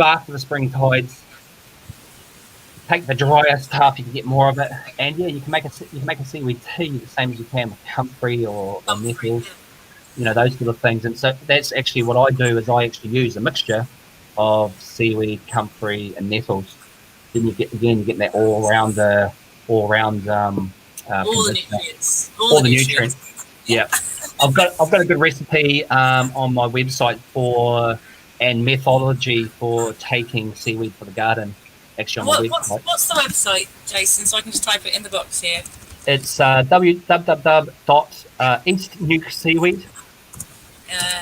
after the spring tides. Take the drier stuff, you can get more of it, and you can make a seaweed tea the same as you can with comfrey or nettles, those sort of things. And so that's actually what I do, is I actually use a mixture of seaweed, comfrey, and nettles. Then you get that all around all the nutrients. Yeah, I've got a good recipe on my website and methodology for taking seaweed for the garden. Actually, on the website. What's the website, Jayson? So I can just type it in the box here. It's www.eastnukeseaweed.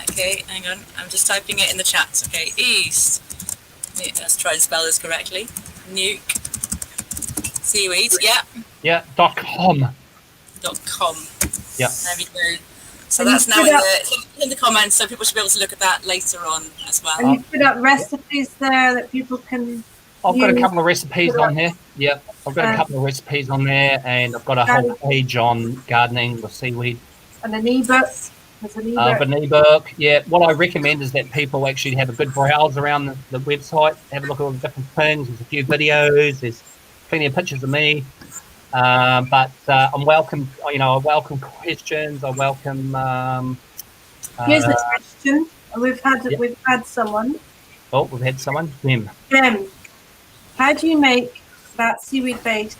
Okay, hang on. I'm just typing it in the chat. Okay, East. Let's try to spell this correctly. Nuke seaweed. Yeah. Yeah. .com. .com. Yeah. There we go. So that's now in the comments, so people should be able to look at that later on as well. And you put up recipes there that people can. I've got a couple of recipes on here. Yeah, I've got a couple of recipes on there, and I've got a whole page on gardening with seaweed. And an ebook. There's an ebook. An ebook. Yeah. What I recommend is that people actually have a good browse around the website, have a look at all the different things. There's a few videos. There's plenty of pictures of me. But I'm welcome. I welcome questions. I welcome. Here's a question. We've had someone. Oh, we've had someone. Jim, how do you make that seaweed-based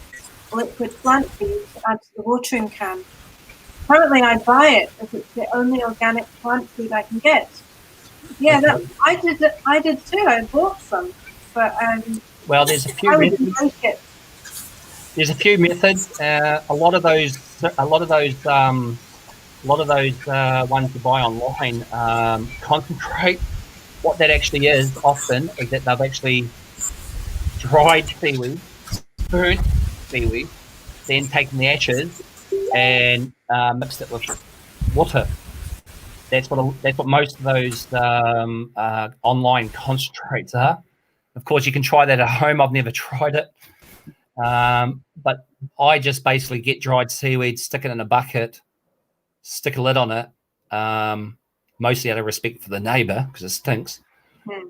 liquid plant feed to add to the watering can? Currently, I buy it as it's the only organic plant food I can get. Yeah, I did too. I bought some, but well, there's a few. How would you make it? There's a few methods. A lot of those ones you buy online concentrate. What that actually is often is that they've actually dried seaweed, burnt seaweed, then taken the ashes and mixed it with water. That's what most of those online concentrates are. Of course, you can try that at home. I've never tried it, but I just basically get dried seaweed, stick it in a bucket, stick a lid on it, mostly out of respect for the neighbour because it stinks,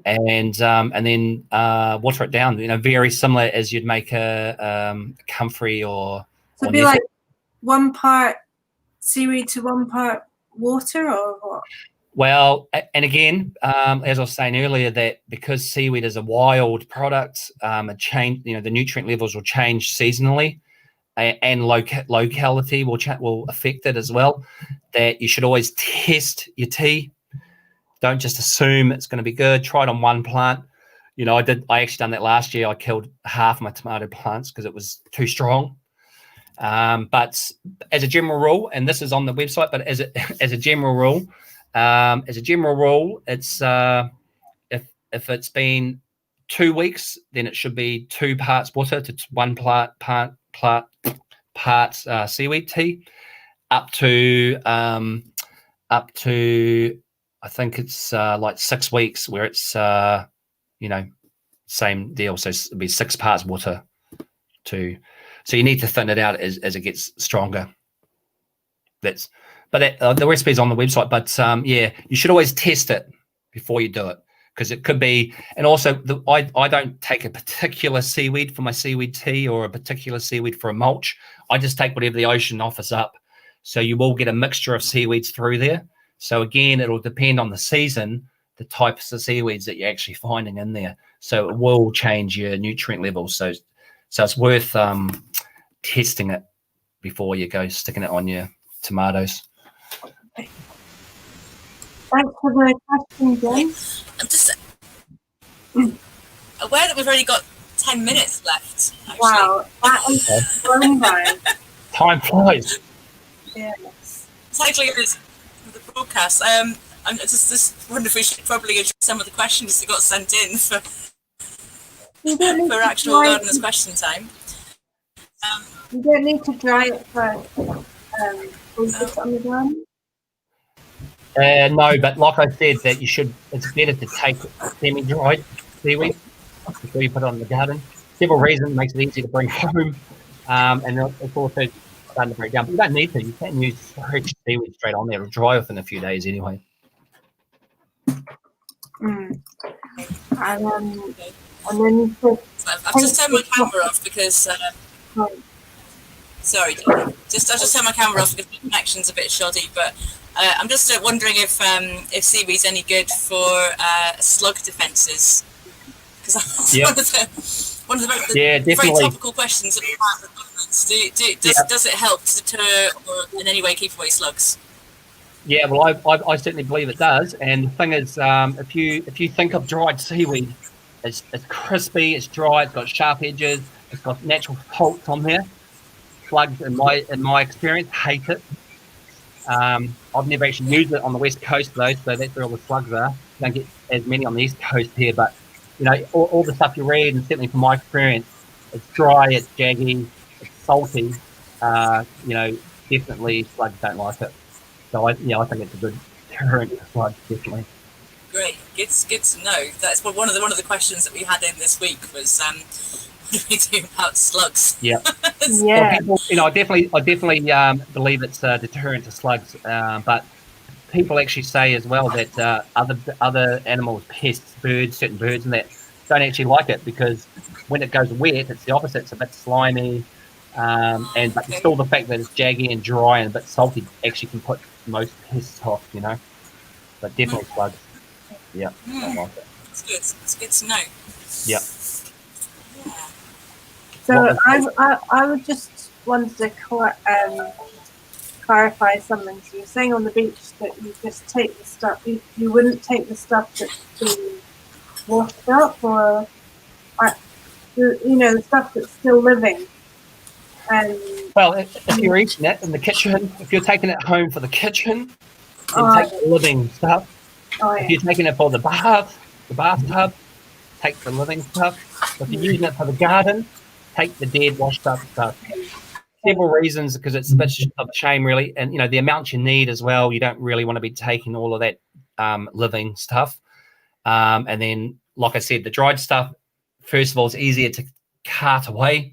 and then water it down. Very similar as you'd make a comfrey or. So it'd be like 1 part seaweed to 1 part water, or what? Well, and again, as I was saying earlier, that because seaweed is a wild product, it change. The nutrient levels will change seasonally, and locality will affect it as well. That you should always test your tea. Don't just assume it's going to be good. Try it on one plant. I actually done that last year. I killed half my tomato plants because it was too strong. But as a general rule, and this is on the website, but as a general rule, it's if it's been 2 weeks, then it should be 2 parts water to 1 part seaweed tea, up to I think it's like 6 weeks where it's same deal. So it'll be 6 parts water to. So you need to thin it out as it gets stronger. The recipe is on the website, but you should always test it before you do it because it could be. And also, I don't take a particular seaweed for my seaweed tea or a particular seaweed for a mulch. I just take whatever the ocean offers up. So you will get a mixture of seaweeds through there. So again, it'll depend on the season, the types of seaweeds that you're actually finding in there. So it will change your nutrient levels. So it's worth testing it before you go sticking it on your tomatoes. Thanks for the question, Jen. I'm just aware that we've already got 10 minutes left. Actually. Wow, that is blown by. Time flies. Yes. It's actually the broadcast. I'm just wonder if we should probably address some of the questions that got sent in for actual gardeners' question time. You don't need to dry it first. Put it on the ground. No, but like I said, that it's better to take semi-dried seaweed before you put it on the garden. Several reasons. It makes it easy to bring home, and it's also starting to break down. But you don't need to. You can use fresh seaweed straight on there. It'll dry within a few days anyway. And then you put. I've just turned my camera off because. Sorry, I've just turned my camera off because the connection's a bit shoddy. But I'm just wondering if seaweed's any good for slug defences. Because that's one of the very topical questions that we have at the moment. Does it help to deter or in any way keep away slugs? Yeah, well, I certainly believe it does. And the thing is, if you think of dried seaweed, it's crispy, it's dry, it's got sharp edges, it's got natural salts on there. Slugs, in my experience, hate it. I've never actually used it on the west coast though, so that's where all the slugs are. You don't get as many on the east coast here, but all the stuff you read, and certainly from my experience, it's dry, it's jaggy, it's salty. Definitely slugs don't like it. So I think it's a good deterrent to slugs, definitely. Great, it's good to know. That's one of the questions that we had in this week was what do we do about slugs? Yeah. Yeah. Well, people, I definitely believe it's a deterrent to slugs, but people actually say as well that other animals, pests, birds, certain birds, and that don't actually like it because when it goes wet, it's the opposite. It's a bit slimy, but still the fact that it's jaggy and dry and a bit salty actually can put most pests off, you know. But definitely slugs. Yeah, don't like it. It's good. It's good to know. Yeah. So I would just want to clarify something. So you're saying on the beach that you just take the stuff. You wouldn't take the stuff that's been washed up, or the stuff that's still living. Well, if you're eating it in the kitchen, if you're taking it home for the kitchen, then take the living stuff. If you're taking it for the bathtub, take the living stuff. If you're using it for the garden, take the dead, washed up stuff. Several reasons, because it's a bit of a shame, really, and the amount you need as well. You don't really want to be taking all of that living stuff, and then, like I said, the dried stuff. First of all, it's easier to cart away.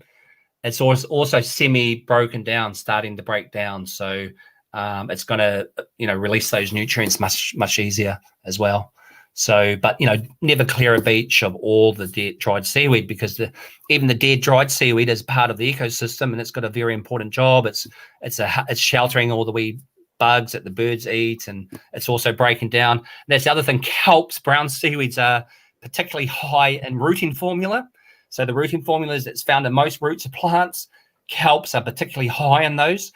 It's also semi-broken down, starting to break down, so it's going to release those nutrients much easier as well. So, but never clear a beach of all the dead dried seaweed, because even the dead dried seaweed is part of the ecosystem, and it's got a very important job. It's sheltering all the wee bugs that the birds eat, and it's also breaking down. And that's the other thing. Kelps, brown seaweeds, are particularly high in rooting formula. So the rooting formulas that's found in most roots of plants, kelps are particularly high in those.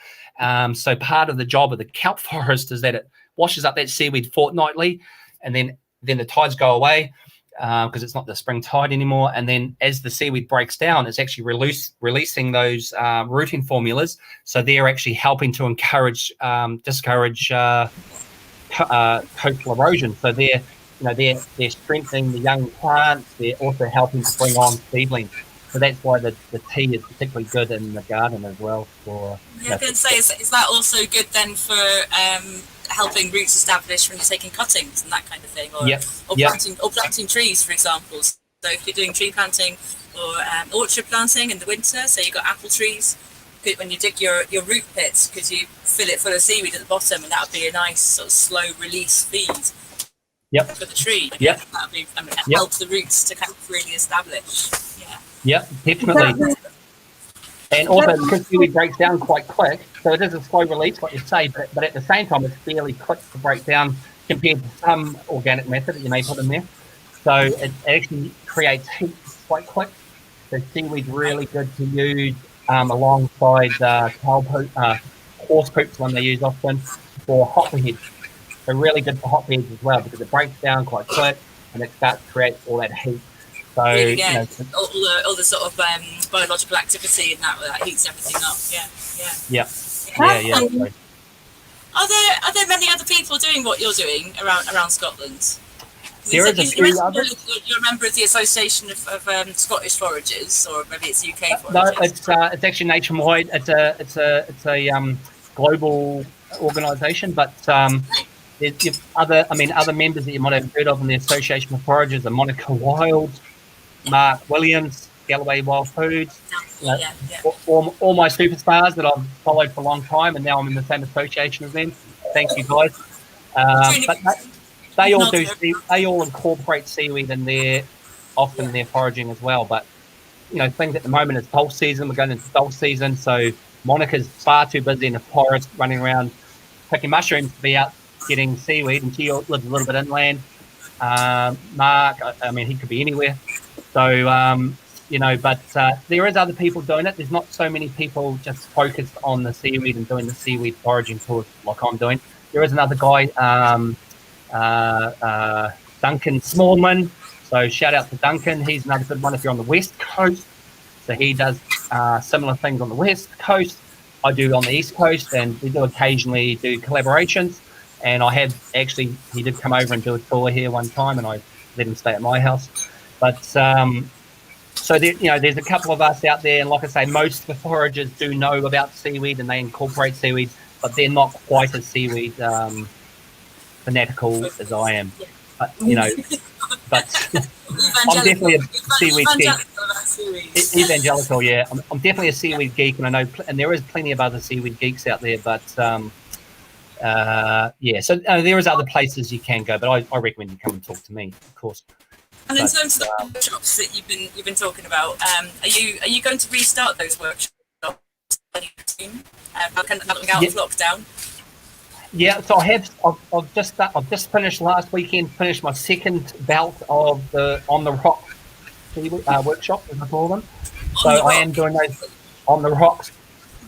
So part of the job of the kelp forest is that it washes up that seaweed fortnightly, and then the tides go away because it's not the spring tide anymore. And then as the seaweed breaks down, it's actually releasing those rooting formulas. So they're actually helping to discourage coastal erosion. So they're strengthening the young plants. They're also helping to bring on seedlings. So that's why the tea is particularly good in the garden as well. I was going to say, is that also good then for helping roots establish when you're taking cuttings and that kind of thing, or planting trees, for example? So if you're doing tree planting or orchard planting in the winter, so you've got apple trees, when you dig your root pits, because you fill it full of seaweed at the bottom, and that would be a nice sort of slow release feed. For the tree. That would be, help the roots to kind of really establish. Yeah, definitely. And also, because seaweed breaks down quite quick, so it is a slow release, like you say, but at the same time, it's fairly quick to break down compared to some organic method that you may put in there. So it actually creates heat quite quick. So seaweed's really good to use alongside cow poop, horse poops, one they use often for hotbeds. They're really good for hotbeds as well, because it breaks down quite quick and it starts to create all that heat. So all the sort of biological activity and that heats everything up. Yeah. Are there many other people doing what you're doing around Scotland? There is a few others. You're a member of the Association of Scottish Foragers, or maybe it's UK Foragers. No, it's actually nationwide. It's a global organisation, but there's other members that you might have heard of in the Association of Foragers are Monica Wild, Mark Williams, Galloway Wild Foods. All my superstars that I've followed for a long time, and now I'm in the same association as them. Thank you, guys. But they all do. They all incorporate seaweed in their foraging as well. But things at the moment is dulse season. We're going into dulse season, so Monica's far too busy in the forest running around picking mushrooms to be out getting seaweed, and she lives a little bit inland. Mark, he could be anywhere. So, but there is other people doing it. There's not so many people just focused on the seaweed and doing the seaweed foraging tours like I'm doing. There is another guy, Duncan Smallman. So shout out to Duncan. He's another good one if you're on the West Coast. So he does similar things on the West Coast. I do on the East Coast, and we do occasionally do collaborations. And I have actually, he did come over and do a tour here one time, and I let him stay at my house. But so there, there's a couple of us out there, and like I say, most of the foragers do know about seaweed and they incorporate seaweed, but they're not quite as seaweed fanatical as I am. But but I'm definitely a seaweed geek. Evangelical, yeah. I'm definitely a seaweed geek, and I know, and there is plenty of other seaweed geeks out there, but Yeah, so there is other places you can go, but I recommend you come and talk to me, of course. And in terms of the workshops that you've been talking about, are you going to restart those workshops soon? Kind of coming out of lockdown? Yeah, so I've just finished last weekend. Finished my second bout of the on the rock workshop, as I call them. So I am doing those on the rocks.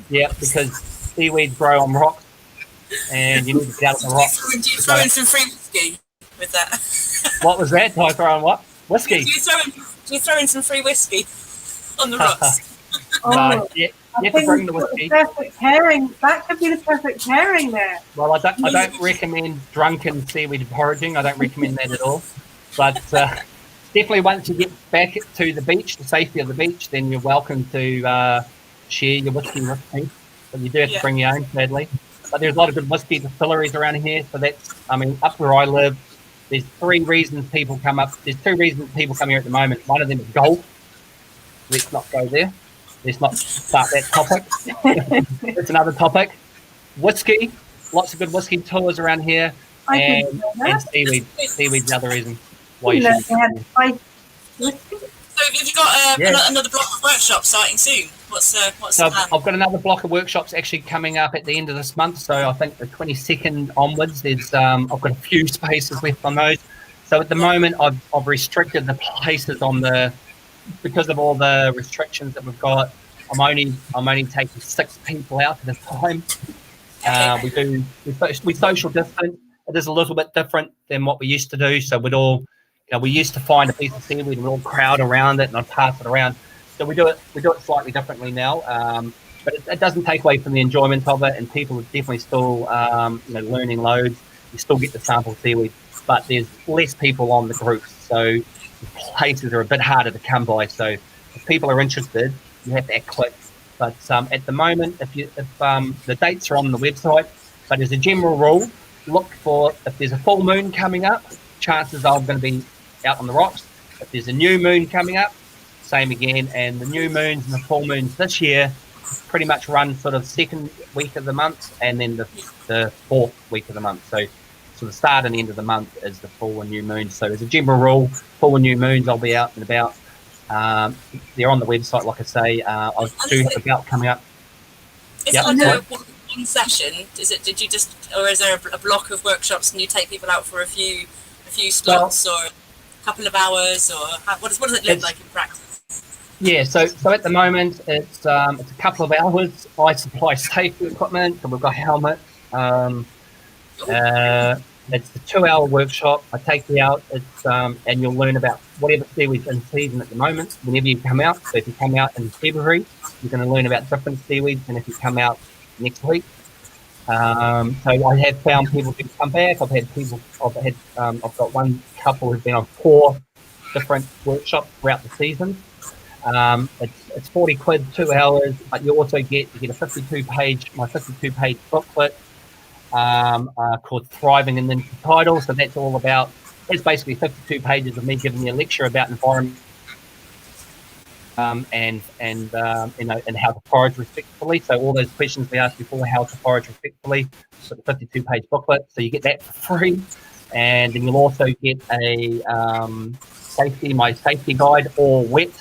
Yeah, because seaweeds grow on rocks, and you need to get out on the rocks. Do you throw in some free whiskey with that? What was that? Did I throw in what? Whiskey? Do you throw in some free whiskey on the rocks? No, you have to bring the whiskey. Perfect pairing. That could be the perfect pairing there. Well, I don't recommend drunken seaweed foraging. I don't recommend that at all. But definitely once you get back to the beach, the safety of the beach, then you're welcome to share your whiskey with me. But you do have to bring your own, sadly. But there's a lot of good whiskey distilleries around here. So that's, I mean, up where I live, there's 3 reasons people come up. There's 2 reasons people come here at the moment. One of them is gold. Let's not go there. Let's not start that topic. It's another topic. Whiskey, lots of good whiskey tours around here, and seaweed. Seaweed's the other reason why you should. So have you got another block of workshops starting soon? What's the plan? I've got another block of workshops actually coming up at the end of this month. So I think the 22nd onwards, there's I've got a few spaces left on those. So at the moment, I've restricted the places on the. Because of all the restrictions that we've got, I'm only taking 6 people out at a time. We social distance. It is a little bit different than what we used to do. So we used to find a piece of seaweed and we'd all crowd around it and I'd pass it around. So we do it slightly differently now. But it doesn't take away from the enjoyment of it, and people are definitely still learning loads. You still get the sample seaweed, but there's less people on the groups. So the places are a bit harder to come by, so if people are interested, you have to act quick. But at the moment, if the dates are on the website, but as a general rule, look for if there's a full moon coming up, chances are I'm going to be out on the rocks. If there's a new moon coming up, same again. And the new moons and the full moons this year pretty much run sort of 2nd week of the month, and then the 4th week of the month. So the start and end of the month is the full and new moon. So as a general rule, full and new moons, I'll be out and about. They're on the website, like I say. I do have a bout coming up. Is it like a one session? Did you just, or is there a block of workshops and you take people out for a few slots or a couple of hours, or what does it look like in practice? Yeah, so at the moment it's a couple of hours. I supply safety equipment, so we've got helmets. It's a 2-hour workshop. I take you out. It's and you'll learn about whatever seaweed's in season at the moment. Whenever you come out, so if you come out in February, you're going to learn about different seaweeds than if you come out next week. So I have found people who come back. I've got one couple who've been on 4 different workshops throughout the season. It's 40 quid, 2 hours, but you also get a 52-page booklet. Called Thriving in the Tidal. So that's all about, it's basically 52 pages of me giving you a lecture about environment and how to forage respectfully. So all those questions we asked before, how to forage respectfully, so the 52-page booklet. So you get that for free, and then you'll also get a my safety guide, or wet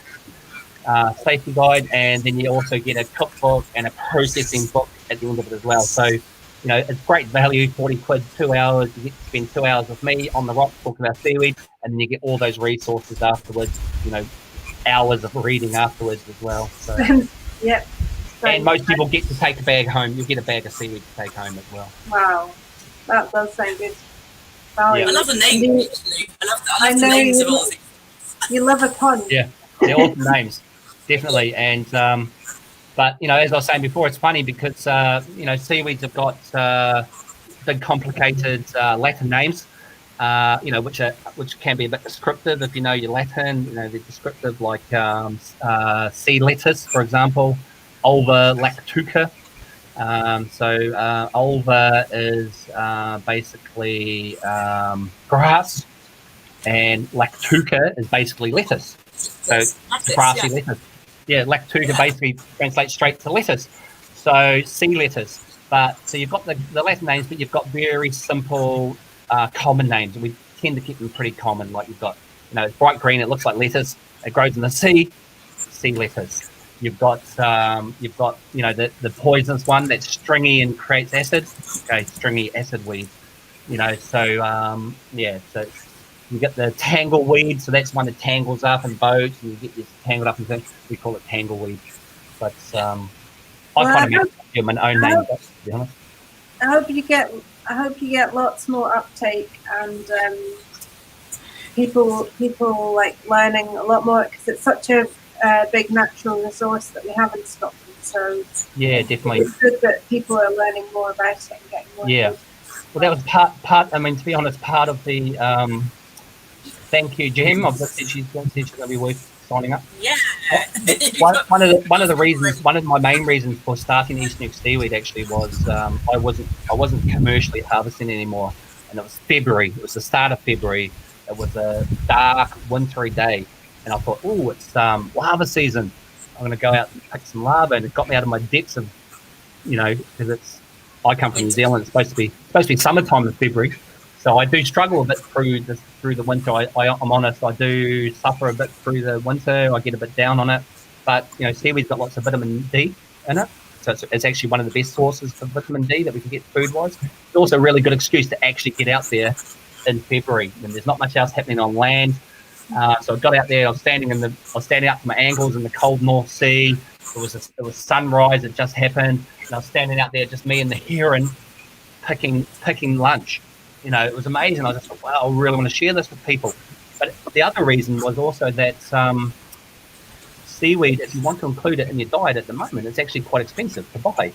safety guide, and then you also get a cookbook and a processing book at the end of it as well. So it's great value, 40 quid, 2 hours. You get to spend 2 hours with me on the rocks talking about seaweed, and then you get all those resources afterwards, hours of reading afterwards as well. So, yep. And most people get to take a bag home. You'll get a bag of seaweed to take home as well. Wow, that does sound good. Value. Yeah. I love the name, actually. I love the names of all these. You love a pun. Yeah, they're awesome names, definitely. And but as I was saying before, it's funny because seaweeds have got big, complicated Latin names, which can be a bit descriptive if you know your Latin. They're descriptive, like sea lettuce, for example, Ulva lactuca. So ulva is basically grass, and lactuca is basically lettuce. So grassy lettuce. Yeah, lactuca basically translates straight to lettuce. So sea lettuce. But so you've got the Latin names, but you've got very simple common names. We tend to keep them pretty common. Like you've got, it's bright green. It looks like lettuce. It grows in the sea. Sea lettuce. You've got the poisonous one that's stringy and creates acid. Okay, stringy acid weed. So you get the tangle weed. So that's one that tangles up in boats. And you get this tangled up in things. We call it tangleweed. But I kind of make my own name, to be honest. I hope you get lots more uptake and people like learning a lot more, because it's such a big natural resource that we have in Scotland. So yeah, definitely, it's good that people are learning more about it and getting more. Yeah, well, that was part. I mean, to be honest, part of the thank you, Jim. I've just said she's going to be worth signing up. Yeah. One of the reasons, one of my main reasons for starting East Nuke Seaweed actually was I wasn't commercially harvesting anymore, and it was February. It was the start of February. It was a dark, wintry day, and I thought, oh, it's larva season. I'm going to go out and pick some larva, and it got me out of my depths of, because I come from New Zealand. It's supposed to be summertime in February. So I do struggle a bit through the winter. I'm honest, I do suffer a bit through the winter. I get a bit down on it. But, seaweed's got lots of vitamin D in it. So it's actually one of the best sources for vitamin D that we can get food-wise. It's also a really good excuse to actually get out there in February when there's not much else happening on land. So I got out there. I was standing up to my ankles in the cold North Sea. It was sunrise. It just happened. And I was standing out there, just me and the heron, picking lunch. It was amazing. I just thought, wow, I really want to share this with people. But the other reason was also that seaweed, if you want to include it in your diet at the moment, it's actually quite expensive to buy.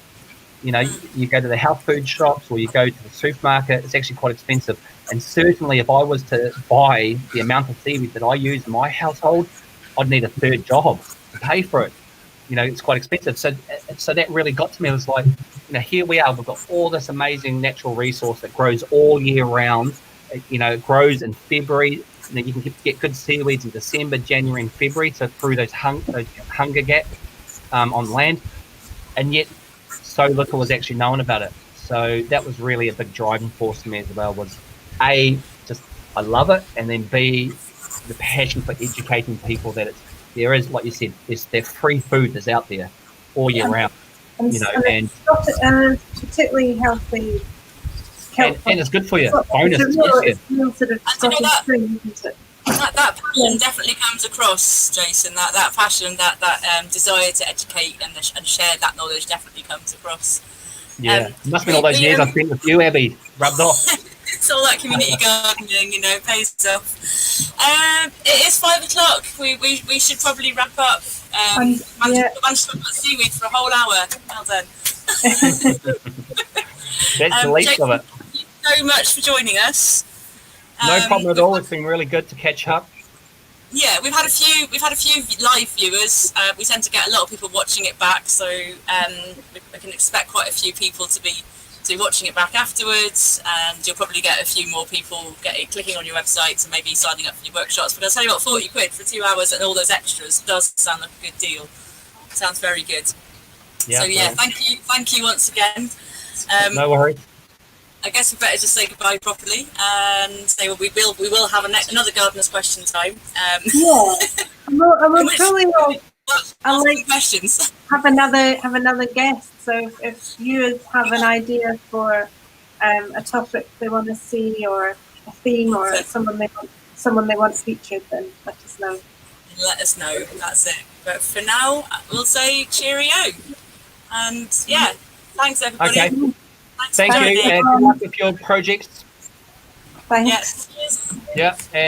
You go to the health food shops or you go to the supermarket, it's actually quite expensive. And certainly if I was to buy the amount of seaweed that I use in my household, I'd need a third job to pay for it. It's quite expensive. So that really got to me. It was like, here we are. We've got all this amazing natural resource that grows all year round. It grows in February. You can get good seaweeds in December, January, and February. So through those hunger gaps on land, and yet so little was actually known about it. So that was really a big driving force for me as well. Was A, just I love it, and then B, the passion for educating people that there is, like you said, there's free food that's out there all year round. And particularly healthy. And it's good for you. Bonus. It's real sort of Scottish thing, isn't it? That passion definitely comes across, Jayson. That passion, that desire to educate and share that knowledge definitely comes across. Yeah, it must have been all those years I've spent with you, Abby. Rubbed off. It's all that community gardening, pays off. It is 5 o'clock. We should probably wrap up. Managed to talk about seaweed for a whole hour. Well done. That's the least of it. Thank you so much for joining us. No problem at all. It's been really good to catch up. Yeah, we've had a few live viewers. We tend to get a lot of people watching it back, so we can expect quite a few people to be watching it back afterwards, and you'll probably get a few more people clicking on your website and maybe signing up for your workshops. But I'll tell you what, 40 quid for 2 hours and all those extras does sound like a good deal. Sounds very good. Yeah, so yeah, thank you once again. No worries. I guess we better just say goodbye properly and say we will have another gardener's question time. Yeah, I will probably questions. have another guest. So if viewers have an idea for a topic they want to see, or a theme, or someone they want featured, then let us know. Let us know. That's it. But for now, we'll say cheerio. And yeah, thanks everybody. Okay. Thank you, and good luck with your projects. Thanks. Yes. Yeah, and